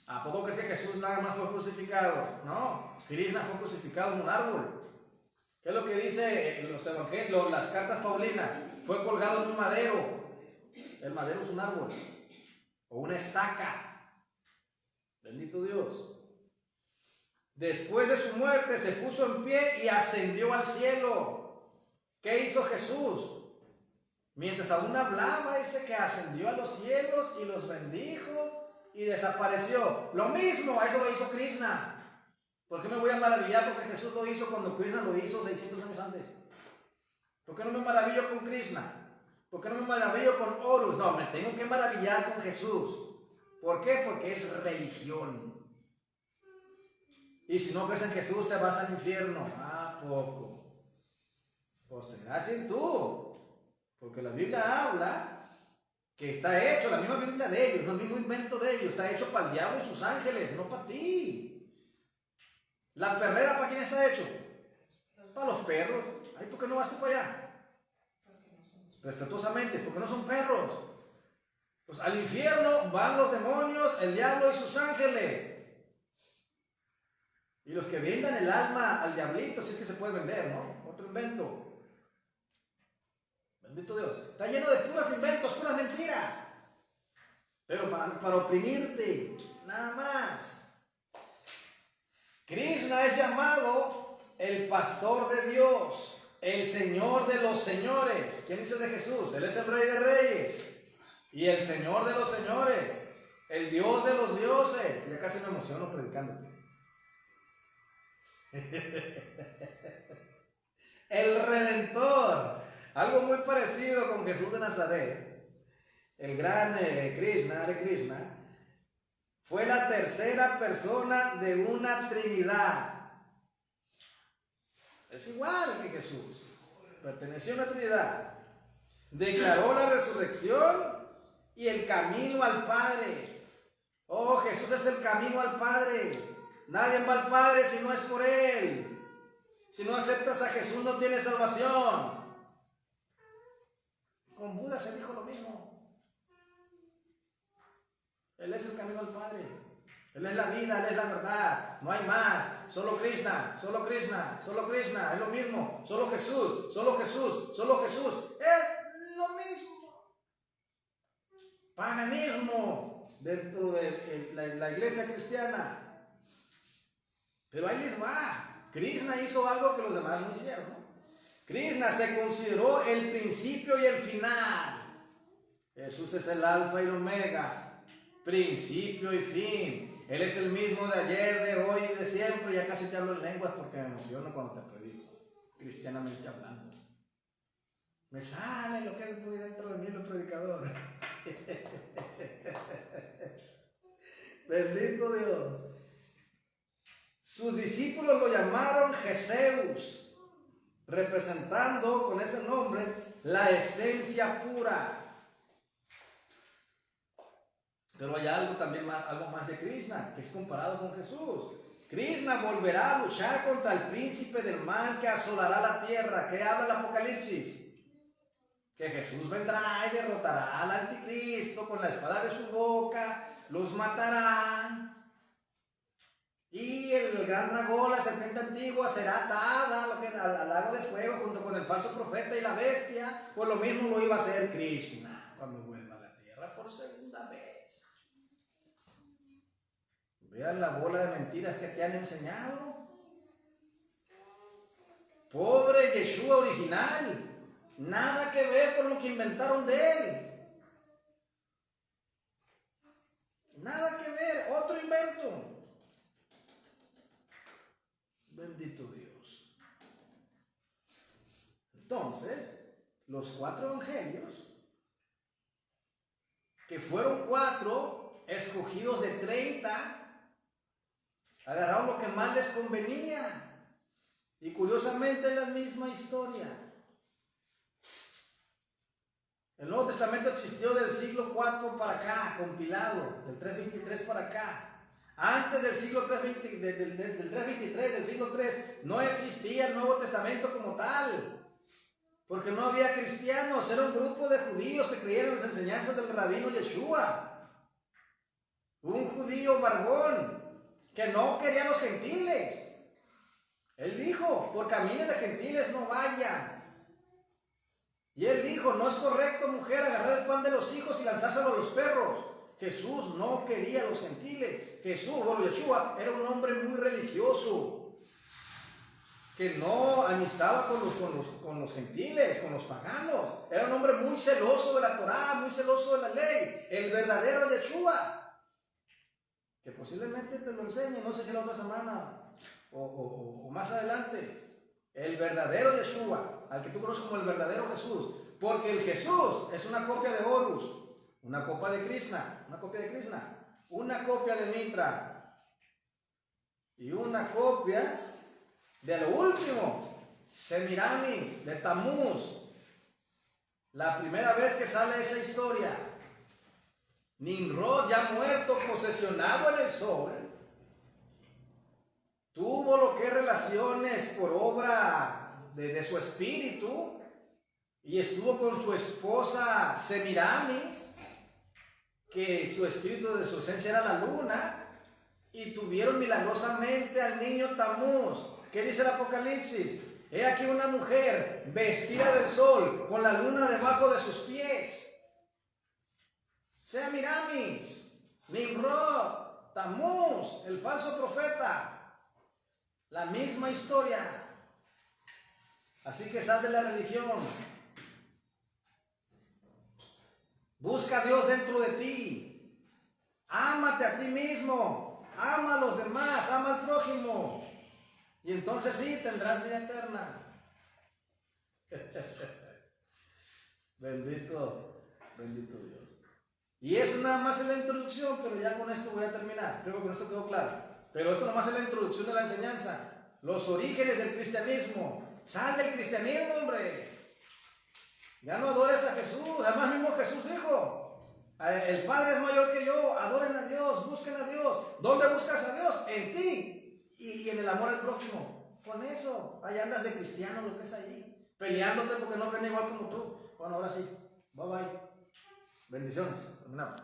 ¿A poco crees que Jesús nada más fue crucificado? No, Krishna fue crucificado en un árbol. ¿Qué es lo que dice en los evangelios, las cartas paulinas? Fue colgado en un madero. El madero es un árbol o una estaca. Bendito Dios. Después de su muerte se puso en pie y ascendió al cielo. ¿Qué hizo Jesús? Mientras aún hablaba, dice que ascendió a los cielos y los bendijo y desapareció. Lo mismo, eso lo hizo Krishna. ¿Por qué me voy a maravillar porque Jesús lo hizo cuando Krishna lo hizo 600 años antes? ¿Por qué no me maravillo con Krishna? ¿Por qué no me maravillo con Horus? No, me tengo que maravillar con Jesús. ¿Por qué? Porque es religión. Y si no crees en Jesús, te vas al infierno. ¿A poco? Pues tendrás en tú. Porque la Biblia habla que está hecho, la misma Biblia de ellos, no el mismo invento de ellos, está hecho para el diablo y sus ángeles, no para ti. ¿La perrera para quién está hecho? Para los perros. Ay, ¿por qué no vas tú para allá? Respetuosamente, porque no son perros. Pues al infierno van los demonios, el diablo y sus ángeles. Y los que vendan el alma al diablito, si es que se puede vender, ¿no? Otro invento. Bendito Dios. Está lleno de puros inventos, puras mentiras. Pero para oprimirte, nada más. Krishna es llamado el pastor de Dios, el Señor de los señores. ¿Quién dice de Jesús? Él es el Rey de Reyes y el Señor de los señores, el Dios de los dioses. Ya casi me emociono predicando. El Redentor, algo muy parecido con Jesús de Nazaret. El gran Krishna, Hare Krishna, fue la tercera persona de una Trinidad. Es igual que Jesús, pertenecía a una Trinidad. Declaró la resurrección y el camino al Padre. Oh, Jesús es el camino al Padre. Nadie va al Padre si no es por Él. Si no aceptas a Jesús no tienes salvación. Con Buda se dijo lo mismo. Él es el camino al Padre. Él es la vida, Él es la verdad. No hay más. Solo Krishna, solo Krishna, solo Krishna. Es lo mismo. Solo Jesús, solo Jesús, solo Jesús. Es lo mismo. Paganismo dentro de la iglesia cristiana. Pero ahí les va. Krishna hizo algo que los demás no hicieron, ¿no? Krishna se consideró el principio y el final. Jesús es el alfa y el omega, principio y fin. Él es el mismo de ayer, de hoy y de siempre. Ya casi te hablo en lenguas porque me emociono cuando te predico, cristianamente hablando. Me sale lo que es muy dentro de mí el predicador. Bendito Dios. Sus discípulos lo llamaron Jesús, representando con ese nombre la esencia pura. Pero hay algo también más, algo más de Krishna, que es comparado con Jesús. Krishna volverá a luchar contra el príncipe del mal que asolará la tierra. ¿Qué habla el Apocalipsis? Que Jesús vendrá y derrotará al anticristo con la espada de su boca, los matará. Y el gran dragón, la serpiente antigua, será atada al lago de fuego junto con el falso profeta y la bestia. Pues lo mismo lo iba a hacer Krishna cuando vuelva a la tierra por segunda vez. Vean la bola de mentiras que te han enseñado. Pobre Yeshua original, nada que ver con lo que inventaron de él. Nada que ver, otro invento. Bendito Dios. Entonces, los 4 evangelios, que fueron 4 escogidos de 30, agarraron lo que más les convenía. Y curiosamente es la misma historia. El Nuevo Testamento existió del siglo IV para acá, compilado, del 323 para acá. Antes del siglo 3, del 323, del siglo 3, no existía el Nuevo Testamento como tal, porque no había cristianos, era un grupo de judíos que creían en las enseñanzas del rabino Yeshua. Un judío barbón que no quería a los gentiles. Él dijo, por caminos de gentiles no vayan. Y él dijo, no es correcto, mujer, agarrar el pan de los hijos y lanzárselo a los perros. Jesús no quería a los gentiles. Jesús, o Yeshua, era un hombre muy religioso, que no amistaba con los gentiles, con los paganos. Era un hombre muy celoso de la Torá, muy celoso de la ley. El verdadero Yeshua, que posiblemente te lo enseñe, no sé si la otra semana o más adelante. El verdadero Yeshua, al que tú conoces como el verdadero Jesús, porque el Jesús es una copia de Horus, una copia de Krishna, una copia de Mitra y una copia de lo último, Semiramis, de Tamuz. La primera vez que sale esa historia, Nimrod, ya muerto, posesionado en el sol, tuvo lo que es relaciones por obra de su espíritu y estuvo con su esposa Semiramis, que su espíritu de su esencia era la luna, y tuvieron milagrosamente al niño Tamuz. ¿Qué dice el Apocalipsis? He aquí una mujer vestida del sol, con la luna debajo de sus pies. Semiramis, Nimrod, Tamuz, el falso profeta. La misma historia. Así que sal de la religión. Busca a Dios dentro de ti. Ámate a ti mismo. Ama a los demás. Ama al prójimo. Y entonces sí tendrás vida eterna. Bendito Dios. Y eso nada más es la introducción, pero ya con esto voy a terminar. Creo que con esto quedó claro. Pero esto nada más es la introducción de la enseñanza. Los orígenes del cristianismo. Sal del cristianismo, hombre. Ya no adores a Jesús. Además mismo Jesús dijo, el Padre es mayor que yo. Adoren a Dios, busquen a Dios. ¿Dónde buscas a Dios? En ti y en el amor al prójimo. Con eso, ahí andas de cristiano, lo ves ahí, peleándote porque no creen igual como tú. Bueno, ahora sí, bye bye. Bendiciones. Terminamos.